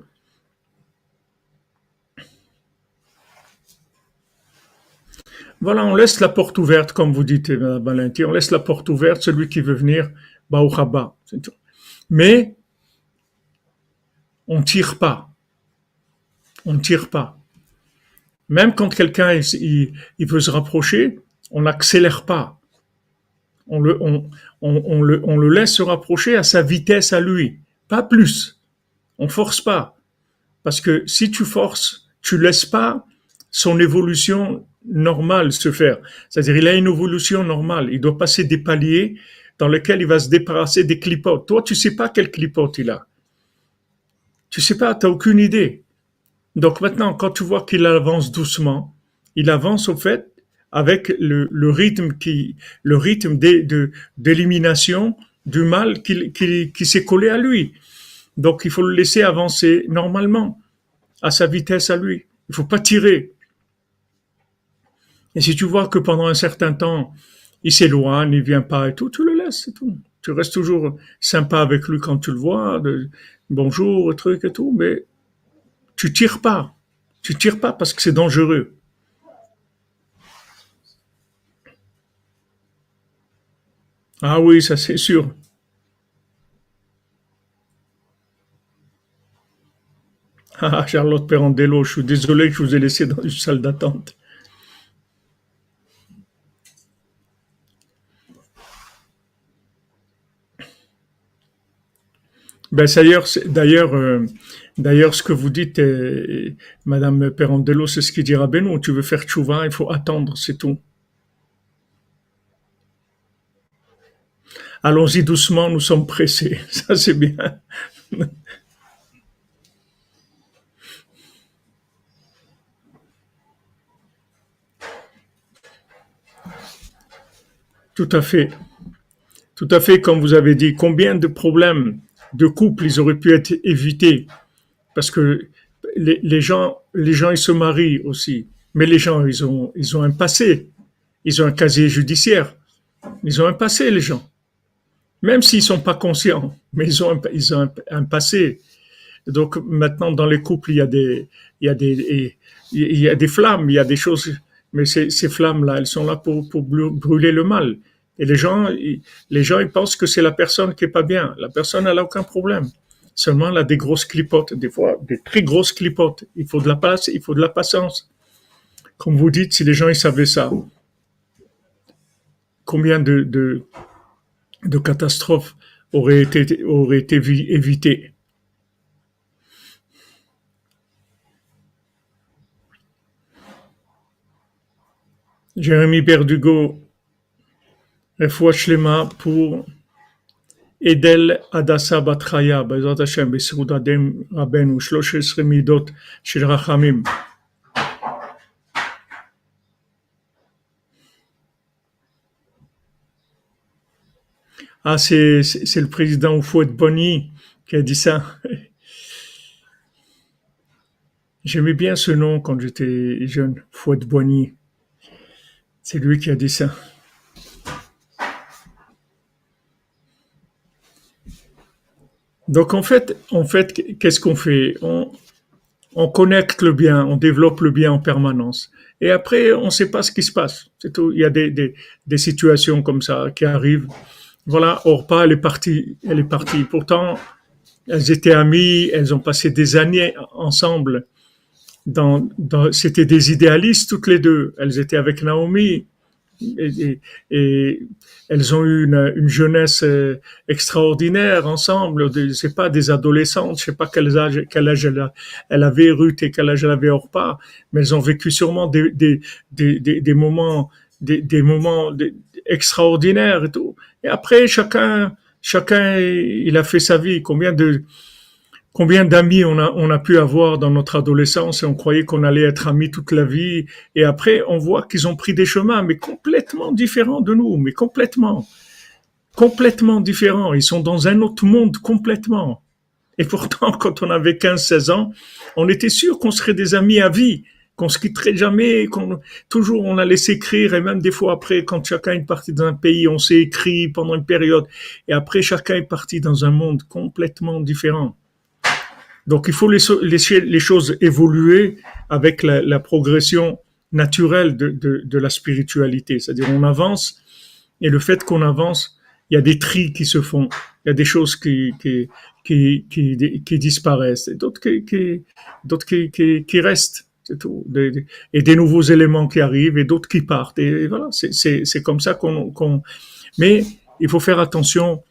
Voilà, on laisse la porte ouverte, comme vous dites, Madame Valentine, on laisse la porte ouverte, celui qui veut venir, Baruch Haba, c'est tout. Mais on tire pas, on tire pas. Même quand quelqu'un il veut se rapprocher, on n'accélère pas. On le laisse se rapprocher à sa vitesse à lui, pas plus. On force pas. Parce que si tu forces, tu laisses pas son évolution normale se faire. C'est-à-dire, il a une évolution normale. Il doit passer des paliers dans lesquels il va se débarrasser des clipotes. Toi, tu sais pas quel clipote il a. Tu sais pas, t'as aucune idée. Donc maintenant, quand tu vois qu'il avance doucement, il avance au fait avec le rythme d'élimination du mal qui s'est collé à lui. Donc il faut le laisser avancer normalement, à sa vitesse à lui. Il faut pas tirer. Et si tu vois que pendant un certain temps, il s'éloigne, il vient pas et tout, tu le laisses, c'est tout. Tu restes toujours sympa avec lui quand tu le vois, bonjour, truc et tout, mais tu tires pas. Tu tires pas parce que c'est dangereux. Ah oui, ça c'est sûr. Ah, Charlotte Perandello, je suis désolé que je vous ai laissé dans une salle d'attente. Ben, d'ailleurs, ce que vous dites, Madame Perandello, c'est ce qu'il dira Benoît. Tu veux faire tchouva, il faut attendre, c'est tout. Allons-y doucement, nous sommes pressés. Ça, c'est bien. tout à fait. Tout à fait, comme vous avez dit, combien de problèmes de couple ils auraient pu être évités parce que les gens ils se marient aussi, mais les gens ils ont un passé, ils ont un casier judiciaire, ils ont un passé les gens, même s'ils sont pas conscients, mais ils ont un passé. Donc maintenant dans les couples il y a des flammes, il y a des choses, mais ces flammes là elles sont là pour brûler le mal. Et les gens ils pensent que c'est la personne qui est pas bien. La personne elle a aucun problème. Seulement elle a des grosses clipotes, des fois des très grosses clipotes. Il faut de la place, il faut de la patience. Comme vous dites, si les gens ils savaient ça, combien de catastrophes auraient été évitées. Jérémy Berdugo, Refoua Shlema pour Edel Adassa Batraya, Bezrat Hashem, Besrudadem Rabenu, 13 midot shel Rachamim. Ah, c'est le président Oufouette Bonny qui a dit ça. J'aimais bien ce nom quand j'étais jeune, Fouette Bonny. C'est lui qui a dit ça. Donc en fait, qu'est-ce qu'on fait? On connecte le bien, on développe le bien en permanence. Et après, on ne sait pas ce qui se passe. C'est tout. Il y a des situations comme ça qui arrivent. Voilà, Orpa, elle est partie. Elle est partie. Pourtant, elles étaient amies, elles ont passé des années ensemble. C'était des idéalistes toutes les deux. Elles étaient avec Naomi et elles ont eu une jeunesse extraordinaire ensemble. C'est pas des adolescentes, je sais pas quel âge elle avait Ruth et quel âge elle avait Orpa, mais elles ont vécu sûrement des moments, extraordinaires et tout. Et après, chacun, il a fait sa vie. Combien d'amis on a pu avoir dans notre adolescence et on croyait qu'on allait être amis toute la vie. Et après, on voit qu'ils ont pris des chemins, mais complètement différents de nous, mais complètement différents. Ils sont dans un autre monde complètement. Et pourtant, quand on avait 15, 16 ans, on était sûr qu'on serait des amis à vie, qu'on se quitterait jamais, toujours on allait s'écrire, et même des fois après, quand chacun est parti dans un pays, on s'est écrit pendant une période. Et après, chacun est parti dans un monde complètement différent. Donc il faut laisser les choses évoluer avec la progression naturelle de la spiritualité. C'est-à-dire on avance et le fait qu'on avance, il y a des tris qui se font, il y a des choses qui disparaissent et d'autres qui restent. C'est tout. Et des nouveaux éléments qui arrivent et d'autres qui partent. Et voilà, c'est comme ça qu'on. Mais il faut faire attention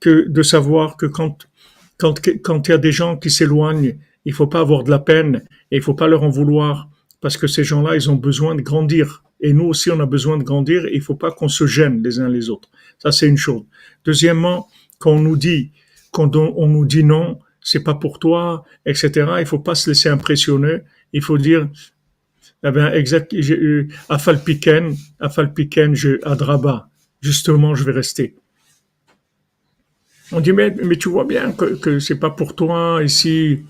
de savoir que quand il y a des gens qui s'éloignent, il faut pas avoir de la peine et il faut pas leur en vouloir parce que ces gens-là, ils ont besoin de grandir. Et nous aussi, on a besoin de grandir et il faut pas qu'on se gêne les uns les autres. Ça, c'est une chose. Deuxièmement, quand on nous dit non, c'est pas pour toi, etc., il faut pas se laisser impressionner. Il faut dire, eh bien, exact, afalpiken, adraba. Justement, je vais rester. On dit, mais tu vois bien que c'est pas pour toi ici,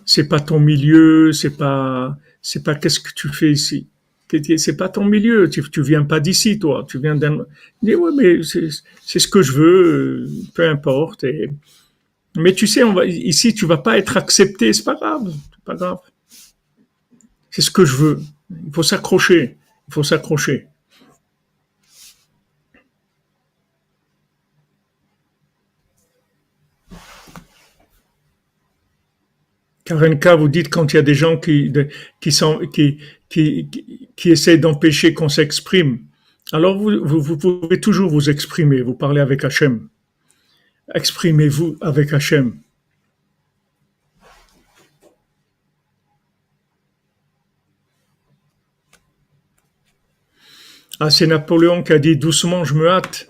c'est pas ton milieu, c'est pas qu'est-ce que tu fais ici. C'est pas ton milieu, tu viens pas d'ici, toi, tu viens d'un. Je dis, ouais, mais c'est ce que je veux, peu importe. Mais tu sais, ici, tu vas pas être accepté, c'est pas grave, c'est pas grave. C'est ce que je veux. Il faut s'accrocher, il faut s'accrocher. Karenka, vous dites quand il y a des gens qui essaient d'empêcher qu'on s'exprime. Alors vous pouvez toujours vous exprimer, vous parlez avec Hachem. Exprimez-vous avec Hachem. Ah, c'est Napoléon qui a dit doucement, je me hâte.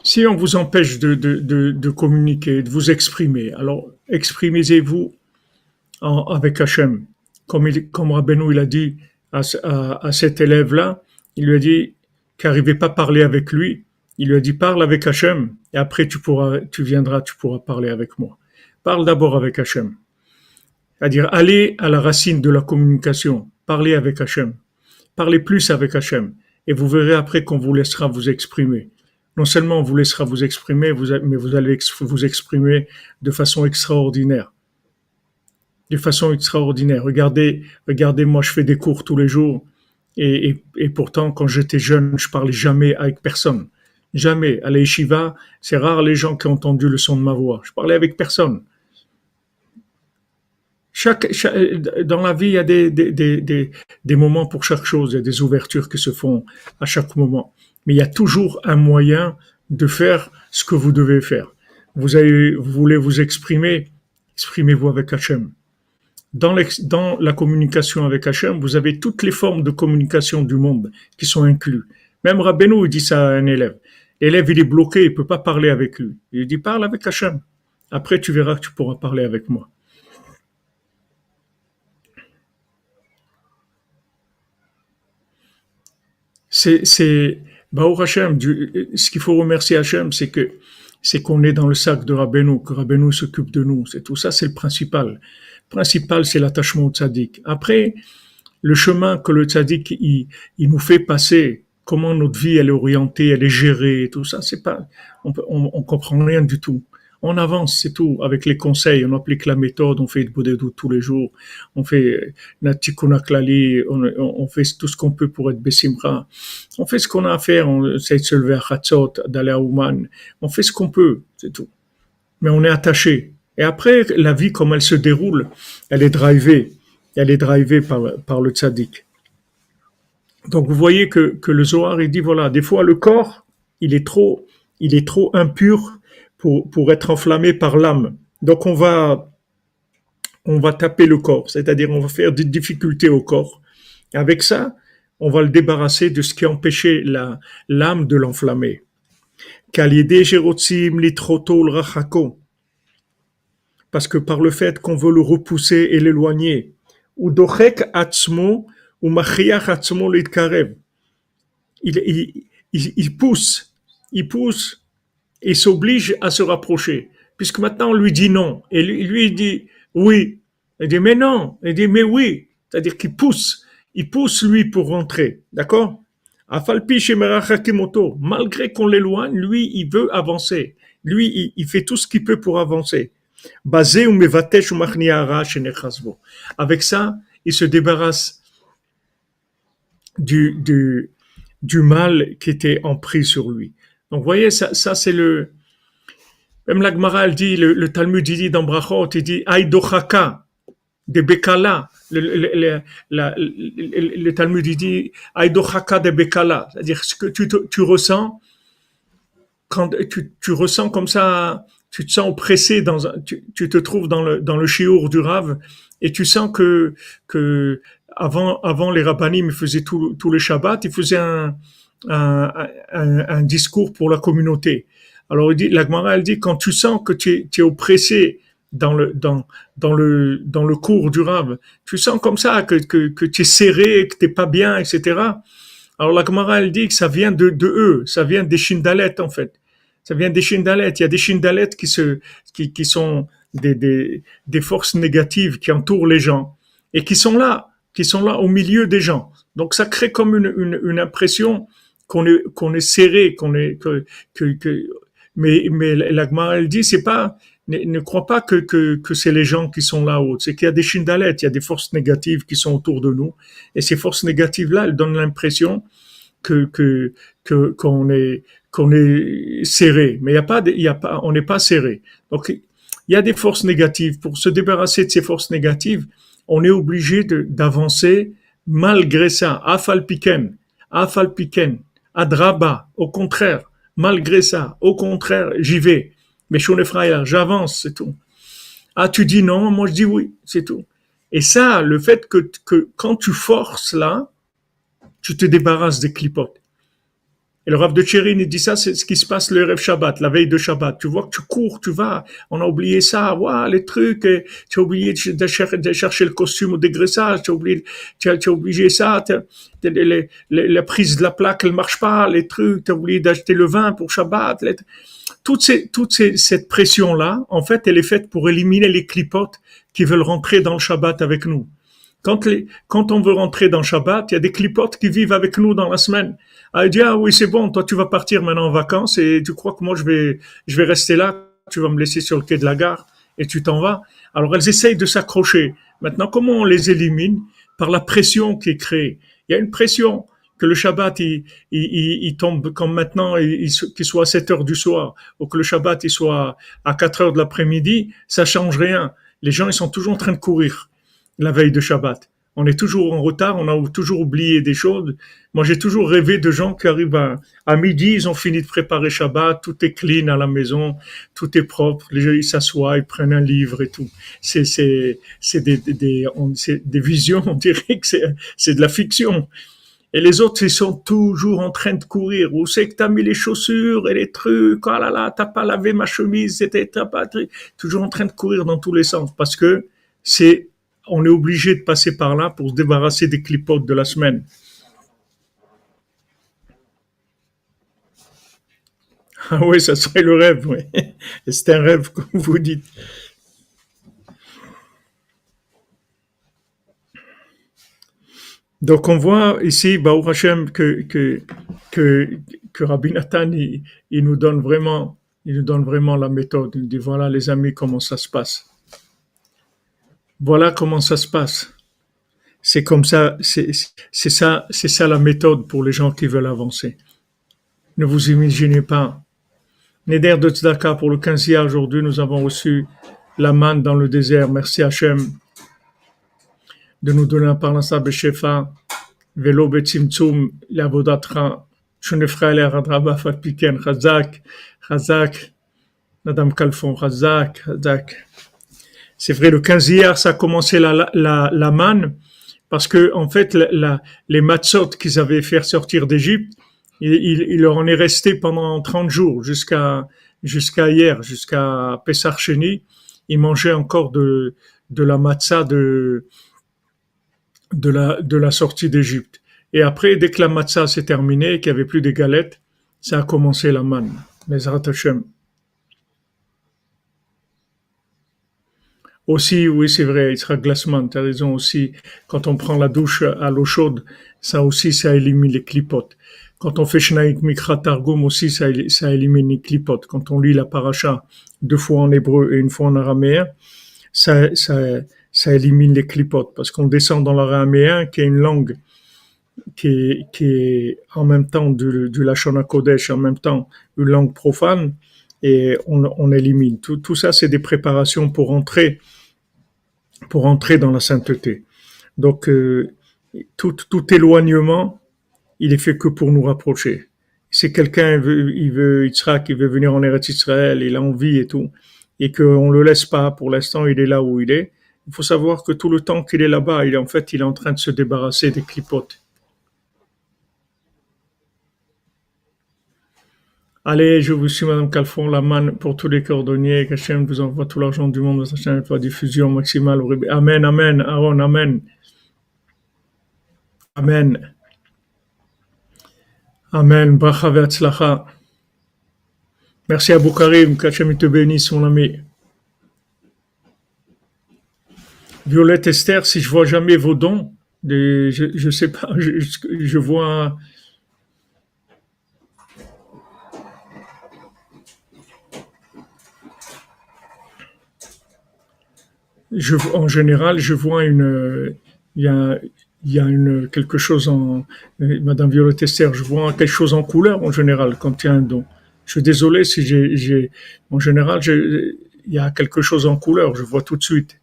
Si on vous empêche de communiquer, de vous exprimer, alors exprimez-vous avec Hachem. Comme Rabbeinu, il a dit à cet élève-là, il lui a dit qu'il n'arrivait pas à parler avec lui. Il lui a dit, parle avec Hachem, et après tu pourras parler avec moi. Parle d'abord avec Hachem. C'est-à-dire, allez à la racine de la communication. Parlez avec Hachem. Parlez plus avec Hachem. Et vous verrez après qu'on vous laissera vous exprimer. Non seulement on vous laissera vous exprimer, mais vous allez vous exprimer de façon extraordinaire. De façon extraordinaire. Regardez, moi je fais des cours tous les jours. Et pourtant, quand j'étais jeune, je parlais jamais avec personne. Jamais. À l'Yeshiva, c'est rare les gens qui ont entendu le son de ma voix. Je parlais avec personne. Dans la vie, il y a des moments pour chaque chose, il y a des ouvertures qui se font à chaque moment. Mais il y a toujours un moyen de faire ce que vous devez faire. Vous voulez vous exprimer, exprimez-vous avec Hachem. Dans la communication avec Hachem, vous avez toutes les formes de communication du monde qui sont incluses. Même Rabbeinu, il dit ça à un élève. L'élève, il est bloqué, il peut pas parler avec lui. Il dit, parle avec Hachem. Après, tu verras que tu pourras parler avec moi. Baruch Hashem, ce qu'il faut remercier Hashem, c'est qu'on est dans le sac de Rabbeinu, que Rabbeinu s'occupe de nous. C'est tout ça, c'est le principal. Le principal, c'est l'attachement au tzaddik. Après, le chemin que le tzaddik, il nous fait passer, comment notre vie, elle est orientée, elle est gérée, tout ça, c'est pas, on comprend rien du tout. On avance, c'est tout, avec les conseils, on applique la méthode, on fait de Bodedou tous les jours, on fait Natikuna Klali, on fait tout ce qu'on peut pour être Bessimra, on fait ce qu'on a à faire, on essaie de se lever à Chatzot, d'aller à Ouman, on fait ce qu'on peut, c'est tout. Mais on est attaché. Et après, la vie, comme elle se déroule, elle est drivée par le tzaddik. Donc vous voyez que le Zohar, il dit, voilà, des fois le corps, il est trop impur pour être enflammé par l'âme. Donc on va taper le corps, c'est-à-dire on va faire des difficultés au corps. Et avec ça, on va le débarrasser de ce qui empêchait l'âme de l'enflammer. Parce que par le fait qu'on veut le repousser et l'éloigner, ou dochek atzmo, ou machiach atzmo l'itkarev, il pousse et s'oblige à se rapprocher. Puisque maintenant on lui dit non. Et lui il dit oui. Il dit mais non. Il dit mais oui. C'est-à-dire qu'il pousse. Il pousse lui pour rentrer. D'accord? Malgré qu'on l'éloigne, lui, il veut avancer. Lui, il fait tout ce qu'il peut pour avancer. Avec ça, il se débarrasse du mal qui était empris sur lui. Donc, vous voyez, ça c'est le... Même la Gemara, elle dit, le Talmud, il dit dans Brachot, il dit, Aïdochaka, de Bekala. Le Talmud, il dit, Aïdochaka de Bekala. C'est-à-dire, ce que tu ressens, quand tu ressens comme ça, tu te sens oppressé tu te trouves dans le shiur du Rav, et tu sens que avant les Rabbanim faisaient tous les Shabbats, ils faisaient un discours pour la communauté. Alors il dit, la Gemara, elle dit, quand tu sens que tu es oppressé dans le cours du Rav, tu sens comme ça que tu es serré, que t'es pas bien, etc. Alors la Gemara, elle dit que ça vient de eux, ça vient des Shindalet en fait. Ça vient des Shindalet. Il y a des Shindalet qui sont des forces négatives qui entourent les gens et qui sont là au milieu des gens. Donc ça crée comme une impression qu'on est serré, mais la Gemara, elle dit, c'est pas, ne crois pas que c'est les gens qui sont là-haut. C'est qu'il y a des Shindalet, il y a des forces négatives qui sont autour de nous. Et ces forces négatives-là, elles donnent l'impression qu'on est serré. Mais on n'est pas serré. Donc, il y a des forces négatives. Pour se débarrasser de ces forces négatives, on est obligé d'avancer malgré ça. Afal piken, adraba, au contraire. Malgré ça, au contraire, j'y vais. Mais Shonefraya, j'avance, c'est tout. Ah, tu dis non, moi je dis oui, c'est tout. Et ça, le fait que quand tu forces là, tu te débarrasses des clipotes. Et le Rav de Tchérin, il dit ça, c'est ce qui se passe le Rêve Shabbat, la veille de Shabbat. Tu vois que tu cours, tu vas, on a oublié ça, waouh, les trucs, tu as oublié de chercher le costume au dégraissage, tu as oublié ça, la prise de la plaque, elle marche pas, les trucs, tu as oublié d'acheter le vin pour Shabbat. Cette pression-là, en fait, elle est faite pour éliminer les clipotes qui veulent rentrer dans le Shabbat avec nous. Quand on veut rentrer dans le Shabbat, il y a des clipotes qui vivent avec nous dans la semaine. Elle dit, ah oui, c'est bon, toi tu vas partir maintenant en vacances et tu crois que moi je vais rester là, tu vas me laisser sur le quai de la gare et tu t'en vas. Alors elles essayent de s'accrocher. Maintenant, comment on les élimine? Par la pression qui est créée. Il y a une pression que le Shabbat il tombe comme maintenant, qu'il soit à 7 heures du soir ou que le Shabbat il soit à 4 heures de l'après-midi, ça change rien. Les gens ils sont toujours en train de courir la veille de Shabbat. On est toujours en retard, on a toujours oublié des choses. Moi, j'ai toujours rêvé de gens qui arrivent à midi, ils ont fini de préparer Shabbat, tout est clean à la maison, tout est propre, les gens ils s'assoient, ils prennent un livre et tout. C'est des visions, on dirait que c'est de la fiction. Et les autres, ils sont toujours en train de courir. Où c'est que t'as mis les chaussures et les trucs? Oh là là, t'as pas lavé ma chemise, t'as pas, toujours en train de courir dans tous les sens parce que on est obligé de passer par là pour se débarrasser des clipotes de la semaine. Ah oui, ça serait le rêve, oui. C'est un rêve, comme vous dites. Donc on voit ici, Baruch Hashem, que Rabbi Nathan, il nous donne vraiment la méthode. Il dit, voilà les amis, comment ça se passe. Voilà comment ça se passe. C'est comme ça, c'est ça la méthode pour les gens qui veulent avancer. Ne vous imaginez pas. Neder de Tzedaka pour le 15e aujourd'hui, nous avons reçu la manne dans le désert. Merci Hachem de nous donner un parnassa b'shefa, velo betzimtzum, l'avodatra, shunefra ele radraba fatpiken, chazak, chazak, Madame Kalfon, chazak, chazak. C'est vrai, le 15e, ça a commencé la manne, parce que, en fait, les matzot qu'ils avaient fait sortir d'Égypte, il leur en est resté pendant 30 jours, jusqu'à hier, jusqu'à Pessah Sheni. Ils mangeaient encore de la matzah de la sortie d'Égypte. Et après, dès que la matzah s'est terminée, qu'il n'y avait plus de galettes, ça a commencé la manne. Bezrat Hashem. Aussi, oui, c'est vrai, il sera glacement, tu as raison aussi. Quand on prend la douche à l'eau chaude, ça aussi, ça élimine les clipotes. Quand on fait Shnaïk Mikra Targum aussi, ça élimine les clipotes. Quand on lit la paracha 2 fois en hébreu et 1 fois en araméen, ça élimine les clipotes. Parce qu'on descend dans l'araméen, qui est une langue qui est en même temps du Lashon HaKodesh, en même temps une langue profane, et on élimine. Tout ça, c'est des préparations pour entrer dans la sainteté. Donc, tout éloignement, il est fait que pour nous rapprocher. Si quelqu'un il veut Yitzhak, il veut venir en Eretz Israël, il a envie et tout, et qu'on le laisse pas, pour l'instant, il est là où il est, il faut savoir que tout le temps qu'il est là-bas, il est en train de se débarrasser des clipotes. Allez, je vous suis, Madame Calfon, la manne pour tous les cordonniers, qu'Hachem vous envoie tout l'argent du monde, Hachem pour la diffusion maximale. Amen, amen, Aaron, amen. Amen. Amen, bracha ve'atzlacha. Merci à Karim, qu'Hachem te bénisse, mon ami. Violette Esther, si je vois jamais vos dons, je sais pas, je vois... En général, je vois il y a quelque chose Madame Violette Esther, je vois quelque chose en couleur en général quand il y a un don. Je suis désolé si en général, il y a quelque chose en couleur, je vois tout de suite.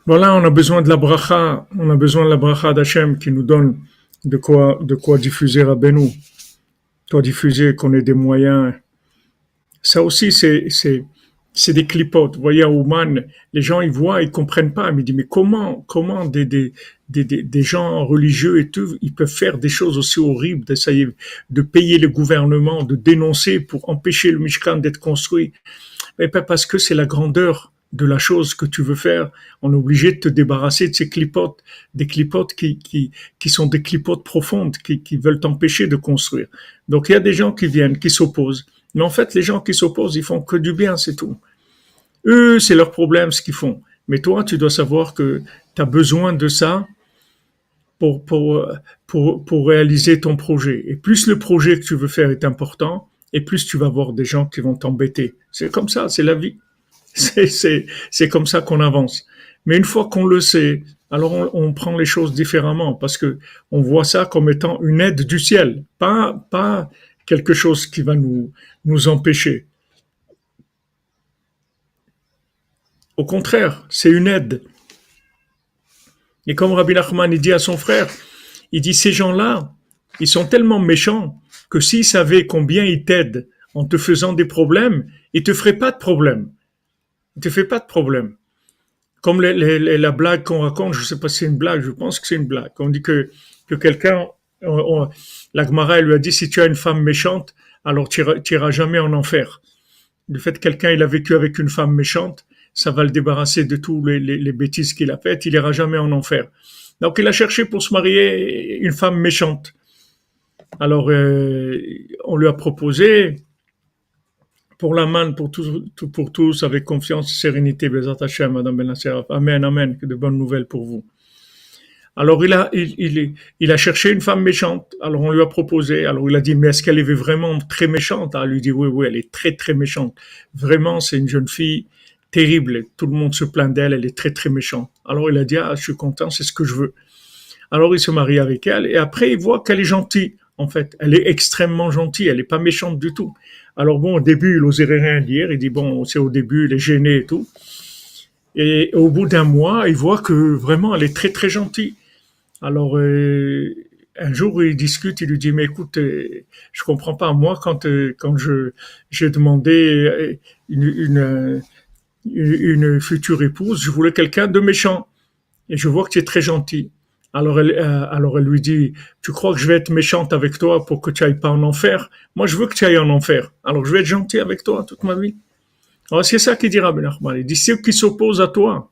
Voilà, on a besoin de la bracha d'Hachem qui nous donne de quoi diffuser à Benou, quoi diffuser, qu'on ait des moyens. Ça aussi, C'est des clipotes. Vous voyez, à Ouman, les gens, ils voient, ils comprennent pas. Ils me disent, mais comment des gens religieux et tout, ils peuvent faire des choses aussi horribles, d'essayer de payer le gouvernement, de dénoncer pour empêcher le Mishkan d'être construit. Mais pas parce que c'est la grandeur de la chose que tu veux faire. On est obligé de te débarrasser de ces clipotes, des clipotes qui sont des clipotes profondes, qui veulent t'empêcher de construire. Donc il y a des gens qui viennent, qui s'opposent. Mais en fait, les gens qui s'opposent, ils font que du bien, c'est tout. Eux, c'est leur problème ce qu'ils font. Mais toi, tu dois savoir que tu as besoin de ça pour, pour, pour réaliser ton projet. Et plus le projet que tu veux faire est important, et plus tu vas avoir des gens qui vont t'embêter. C'est comme ça, c'est la vie. C'est comme ça qu'on avance. Mais une fois qu'on le sait, alors on prend les choses différemment parce que on voit ça comme étant une aide du ciel, pas quelque chose qui va nous empêcher. Au contraire, c'est une aide. Et comme Rabbi Nachman il dit à son frère, il dit ces gens-là, ils sont tellement méchants que s'ils savaient combien ils t'aident en te faisant des problèmes, ils te feraient pas de problème. Ils te feraient pas de problème. Comme la blague qu'on raconte, je sais pas si c'est une blague, je pense que c'est une blague. On dit que quelqu'un, la Gemara lui a dit si tu as une femme méchante, alors tu iras jamais en enfer. Le fait que quelqu'un il a vécu avec une femme méchante, ça va le débarrasser de tous les bêtises qu'il a faites, il ira jamais en enfer. Donc il a cherché pour se marier une femme méchante. Alors on lui a proposé pour la manne, pour tous, avec confiance et sérénité, Bezat Hashem, Madame Ben Nasser. Amen, amen, que de bonnes nouvelles pour vous. Alors il a cherché une femme méchante. Alors on lui a proposé. Alors il a dit mais est-ce qu'elle est vraiment très méchante? Alors, elle lui dit oui, elle est très très méchante. Vraiment, c'est une jeune fille terrible. Tout le monde se plaint d'elle. Elle est très très méchante. Alors il a dit je suis content, c'est ce que je veux. Alors il se marie avec elle et après il voit qu'elle est gentille. En fait, elle est extrêmement gentille. Elle est pas méchante du tout. Alors bon, au début il oserait rien dire. Il dit bon, c'est au début, il est gêné et tout. Et au bout d'un mois, il voit que vraiment elle est très très gentille. Alors, un jour, il discute, il lui dit, mais écoute, je comprends pas, moi, quand j'ai demandé une, une future épouse, je voulais quelqu'un de méchant. Et je vois que tu es très gentil. Alors elle lui dit, tu crois que je vais être méchante avec toi pour que tu ailles pas en enfer? Moi, je veux que tu ailles en enfer. Alors, je vais être gentil avec toi toute ma vie. Alors, c'est ça qu'il dira, Ben Nachman. Il dit, ceux qui s'opposent à toi,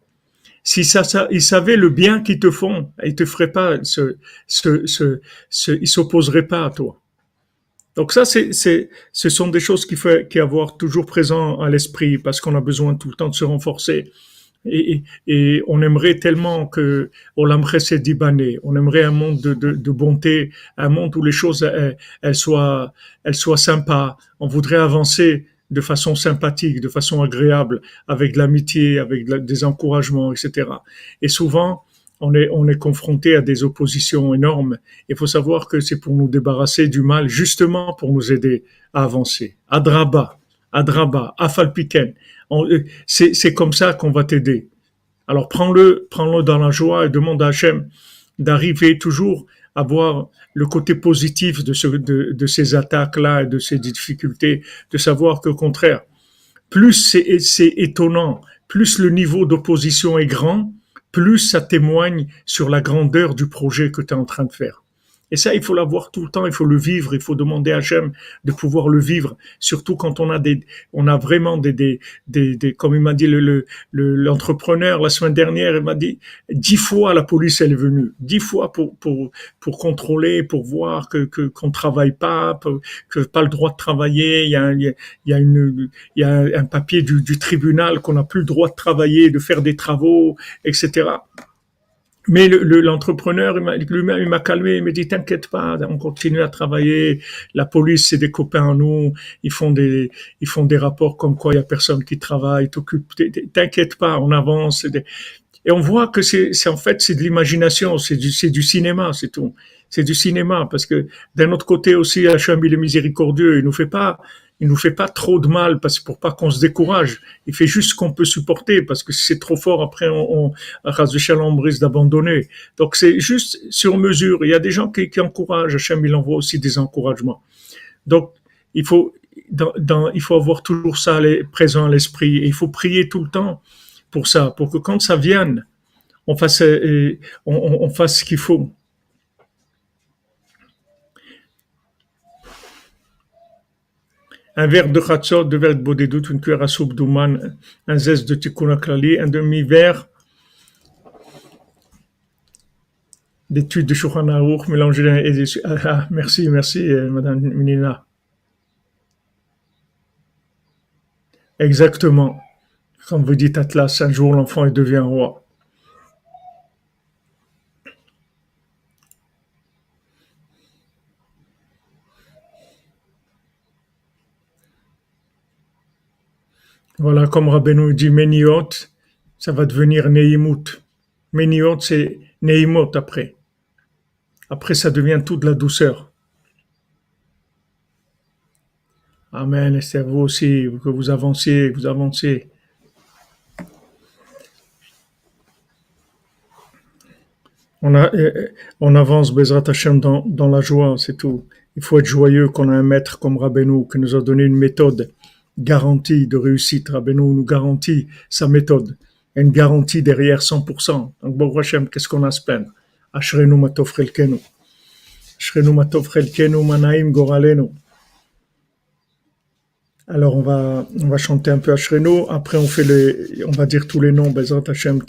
si ils savaient le bien qu'ils te font, ils te feraient pas ils s'opposeraient pas à toi. Donc ça, ce sont des choses qu'il avoir toujours présent à l'esprit parce qu'on a besoin tout le temps de se renforcer. Et on aimerait tellement que Olam Chesed Ibaneh, on aimerait un monde de bonté, un monde où les choses elles soient sympas. On voudrait avancer de façon sympathique, de façon agréable, avec de l'amitié, avec des encouragements, etc. Et souvent, on est confronté à des oppositions énormes. Il faut savoir que c'est pour nous débarrasser du mal, justement pour nous aider à avancer. Adraba, Afalpiken. C'est comme ça qu'on va t'aider. Alors prends-le dans la joie et demande à Hachem d'arriver toujours à voir le côté positif de ces attaques-là et de ces difficultés, de savoir qu'au contraire, plus c'est étonnant, plus le niveau d'opposition est grand, plus ça témoigne sur la grandeur du projet que tu es en train de faire. Et ça, il faut l'avoir tout le temps, il faut le vivre, il faut demander à Hachem de pouvoir le vivre, surtout quand on a vraiment comme il m'a dit l'entrepreneur la semaine dernière, il m'a dit 10 fois la police elle est venue, 10 fois pour contrôler, pour voir qu'on travaille pas, que pas le droit de travailler, il y a un papier du tribunal qu'on n'a plus le droit de travailler, de faire des travaux, etc. Mais l'entrepreneur lui-même, il m'a calmé, il m'a dit t'inquiète pas, on continue à travailler. La police, c'est des copains à nous, ils font des rapports comme quoi il y a personne qui travaille. T'inquiète pas, on avance. Et on voit que c'est en fait c'est de l'imagination, c'est du cinéma, c'est tout. C'est du cinéma parce que d'un autre côté aussi, Hachem il est miséricordieux, il nous fait pas trop de mal parce pour pas qu'on se décourage. Il fait juste ce qu'on peut supporter parce que si c'est trop fort après Ras Shalom risque d'abandonner. Donc c'est juste sur mesure. Il y a des gens qui encouragent. Hachem il envoie aussi des encouragements. Donc il faut avoir toujours ça présent à l'esprit. Et il faut prier tout le temps pour ça, pour que quand ça vienne, on fasse ce qu'il faut. Un verre de khatsot, deux verres de bodédout, une cuillère à soupe d'ouman, un zeste de tikkun klali, un demi-verre d'études de Shulchan Aruch mélangé merci, Madame Minina. Exactement. Comme vous dites Atlas, un jour l'enfant il devient roi. Voilà, comme Rabbeinu dit Meniot, ça va devenir Neimut. Meniot, c'est Neimot après. Après, ça devient toute la douceur. Amen. Et c'est à vous aussi que vous avanciez, vous avancez. On avance Bezrat Hashem dans la joie, c'est tout. Il faut être joyeux qu'on a un maître comme Rabbeinu qui nous a donné une méthode garantie de réussite. Rabbeinu nous garantit sa méthode. Une garantie derrière 100%. Donc, Baruch Hashem, qu'est-ce qu'on a à se plaindre? Ashrenu matov chelkenu. Ashrenu matov chelkenu manaim goralenu. Alors, on va chanter un peu Ashrenu. Après, on va dire tous les noms, Bezrat Hashem,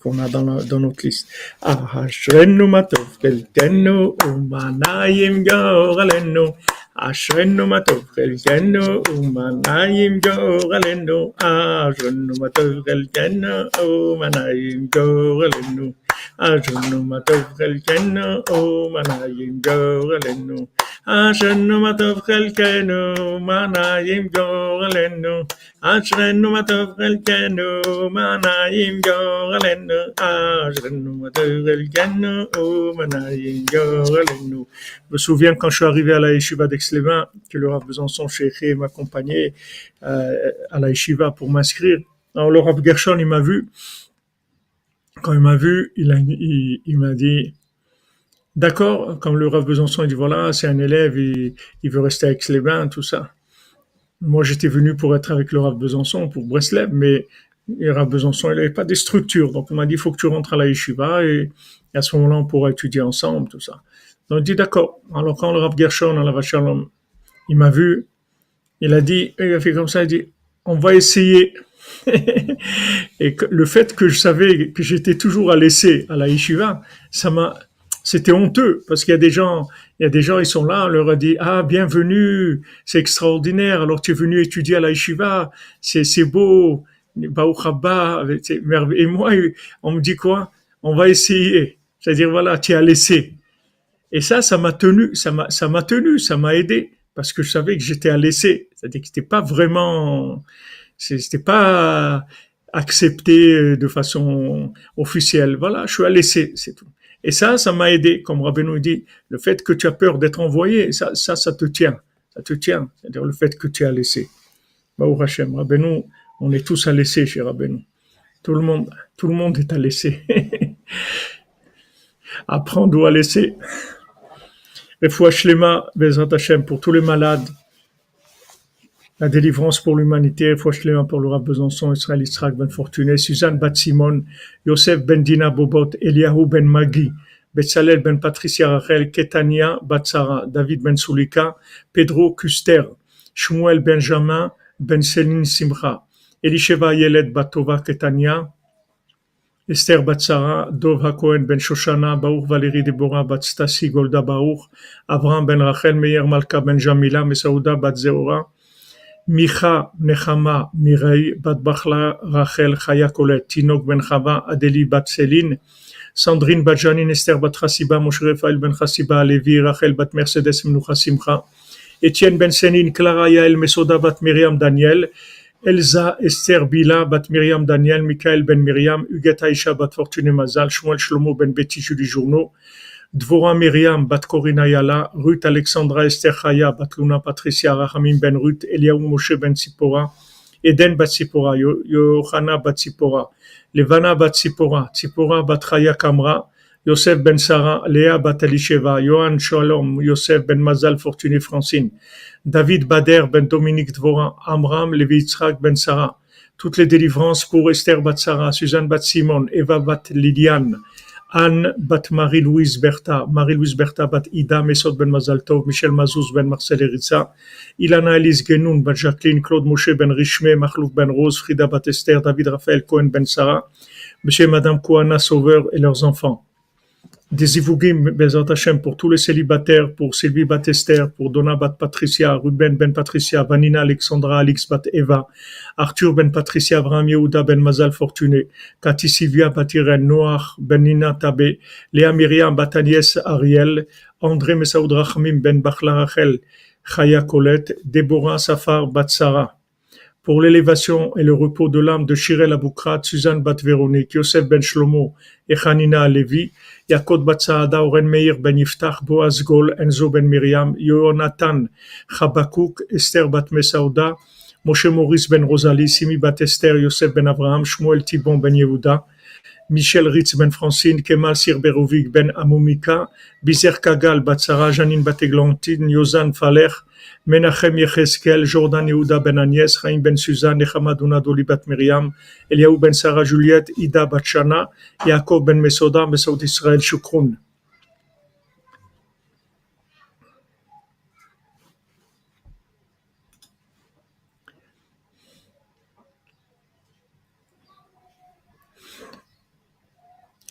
qu'on a dans notre liste. Ashrenu matov chelkenu umanayim goralenu. Ashrenu matov chelkenu umanayim goralenu. Ashrenu matov chelkenu umanayim goralenu. Ashrenu matov chelkenu umanayim goralenu. Ashrenu matov chelkenu manayim goralenu. Ashrenu matov chelkenu manayim goralenu. Ashrenu matov chelkenu manayim goralenu. Je me souviens quand je suis arrivé à la yeshiva d'Aix-les-Bains, que le Rav Besançon Chéché m'accompagnait à la yeshiva pour m'inscrire. Alors le Rav Gershon, il m'a vu. Quand il m'a vu, il m'a dit d'accord, comme le Rav Besançon, il dit voilà, c'est un élève, il veut rester avec les bains, tout ça. Moi, j'étais venu pour être avec le Rav Besançon, pour Breslev, mais le Rav Besançon, il n'avait pas des structures. Donc, on m'a dit, il faut que tu rentres à la yeshiva et à ce moment-là, on pourra étudier ensemble, tout ça. Donc, il dit d'accord. Alors, quand le Rav Gershon, à la Vachalom, il m'a vu, il a fait comme ça, il dit, on va essayer. Et le fait que je savais que j'étais toujours à l'essai à la yeshiva, c'était honteux parce qu'il y a des gens, ils sont là, on leur a dit ah bienvenue, c'est extraordinaire, alors tu es venu étudier à la yeshiva, c'est beau, Baruch haba, c'est merveilleux. Et moi, on me dit quoi? On va essayer, c'est-à-dire voilà, tu es à l'essai. Et ça m'a tenu, ça m'a aidé parce que je savais que j'étais à l'essai, c'est-à-dire que c'était pas accepté de façon officielle. Voilà, je suis à l'essai, c'est tout. Et ça m'a aidé, comme Rabbeinu dit, le fait que tu as peur d'être envoyé, ça te tient. Ça te tient. C'est-à-dire le fait que tu as laissé. Baruch Hashem, Rabbeinu, on est tous à laisser chez Rabbeinu. Tout le monde est à laisser. Après, on doit laisser. Refoua Shlema, Bezrat Hashem, pour tous les malades. La délivrance pour l'humanité, Refoua Shlema pour le Rav Besançon, Israël Yitzhak ben Fortuné, Suzanne bat Simon, Yosef ben Dina Bobot, Eliyahu ben Magi, Betzalel ben Patricia Rachel, Ketania bat Sarah, David ben Sulika, Pedro Custer, Shmuel Benjamin ben Selin Simcha, Elisheva Yelet bat Tova Ketania, Esther bat Sarah, Dov HaKohen ben Shoshana, Baruch Valérie Deborah bat Stasi Golda Baruch, Abraham ben Rachel, Meir Malka ben Jamila, Mesaouda bat Zeora, Micha Nechama Mirei bat Bachla Rachel Chaya Colette, Tinok ben Chava, Adeli bat Céline, Sandrine bat Janine, Esther bat Chassiba, Moshe Raphaël ben Chassiba, Levi, Rachel bat Mercedes Menucha Simcha, Etienne ben Senin, Clara Yael Mesoda bat Myriam Daniel, Elsa Esther Bila bat Myriam Daniel, Michael ben Myriam, Huguette Aïcha bat Fortuné Mazal, Shmuel Shlomo ben Betty Julie Journeau, Dvora Myriam bat Corina Yala, Ruth Alexandra Esther Chaya bat Luna Patricia Rachamim ben Ruth, Eliaou Moshe ben Tzipora, Eden bat Tzipora, Yohana bat Tzipora, Levana bat Tzipora, Tzipora bat Chaya Kamra, Yosef ben Sarah, Léa bat Elisheva, Yohan Shalom, Yosef ben Mazal, Fortuné Francine, David Bader ben Dominique Dvorin, Amram, Levi Yitzhak ben Sarah. Toutes les délivrances pour Esther bat Sarah, Suzanne bat Simon, Eva bat Liliane, Anne bat Marie-Louise Bertha, Marie-Louise Bertha bat Ida, Mesod ben Mazal Tov, Michel Mazouz ben Marcel Eritza, Ilana Elise Genoun bat Jacqueline, Claude Moshe ben Richmé, Machlouf ben Rose, Frida bat Esther, David Raphaël Cohen ben Sarah, Monsieur et Madame Kouana Sauveur et leurs enfants. Des Ivougim, Bezat Hashem, pour tous les célibataires, pour Sylvie bat Esther, pour Donna bat Patricia, Ruben ben Patricia, Vanina Alexandra, Alix bat Eva, Arthur ben Patricia, Abraham Yehuda ben Mazal Fortuné, Cathy Sylvia bat Irène, Noach ben Nina Tabé, Léa Myriam bat Agnès Ariel, André Messaoud Rachmim ben Bachla Rachel, Chaya Colette, Déborah Safar bat Sarah. Pour l'élévation et le repos de l'âme de Shirel Aboukrat, Suzanne bat Véronique, Yosef ben Shlomo et Hanina Levi, Yakot bat Saada, Oren Meir ben Yiftach, Boaz Gol, Enzo ben Miriam, Yonatan Chabakouk, Esther bat Mesaouda, Moshe Maurice ben Rosalie, Simi bat Esther, Yosef ben Abraham, Shmuel Thibon ben Yehuda, Michel Ritz ben Francine, Kemal Sirberovic ben Amoumika, Bizer Kagal bat Sarah, Janine bat Eglantine, Yozan Faler, Menachem Yecheskel, Jordan Yehuda ben Agnès, Chaim ben Suzanne, Nechama Donadoli bat Miriam, Eliaou ben Sarah Juliette, Ida bat Shana, Yaakov ben Mesoda, Mesaoud Israël Shukroun.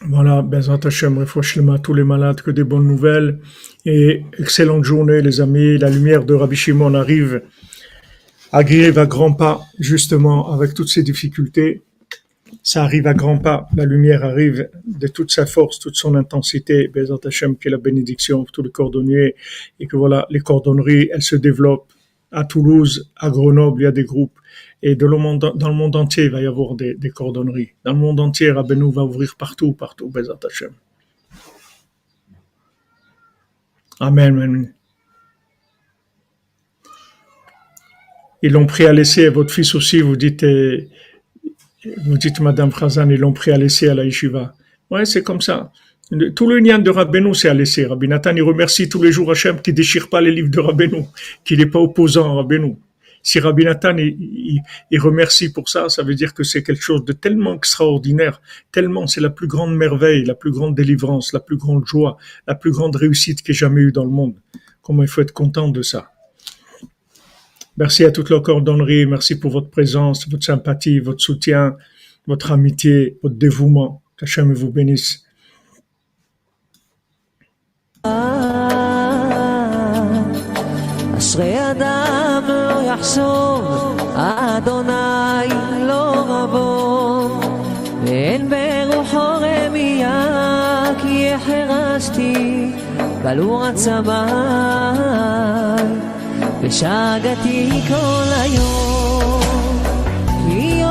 Voilà, Bezrat Hashem, Refouach Lema, tous les malades, que des bonnes nouvelles et excellente journée les amis. La lumière de Rabbi Shimon arrive à grands pas, justement, avec toutes ces difficultés. Ça arrive à grands pas, la lumière arrive de toute sa force, toute son intensité. Bezrat Hashem, qui est la bénédiction pour tous les cordonniers et que voilà, les cordonneries, elles se développent. À Toulouse, à Grenoble, il y a des groupes. Et dans le monde entier, il va y avoir des cordonneries. Dans le monde entier, Rabbeinu va ouvrir partout, Bezat Hashem. Amen, amen. Ils l'ont pris à laisser, votre fils aussi, vous dites Madame Khazan, ils l'ont pris à laisser à la yeshiva. Ouais, c'est comme ça. Tout le lien de Rabbeinu, c'est à laisser. Rabbi Nathan, il remercie tous les jours Hachem qui déchire pas les livres de Rabbeinu, qu'il n'est pas opposant à Rabbeinu. Si Rabbi Nathan, il remercie pour ça, ça veut dire que c'est quelque chose de tellement extraordinaire, tellement c'est la plus grande merveille, la plus grande délivrance, la plus grande joie, la plus grande réussite qu'il y ait jamais eu dans le monde. Comment il faut être content de ça. Merci à toute la cordonnerie, merci pour votre présence, votre sympathie, votre soutien, votre amitié, votre dévouement. Qu'Hachem vous bénisse. אשרי אדם לא יחשוב, אדוני לא רבו, ואין ברוחו רמייה, כי החרשתי בלור עצמי, ושגעתי כל היום.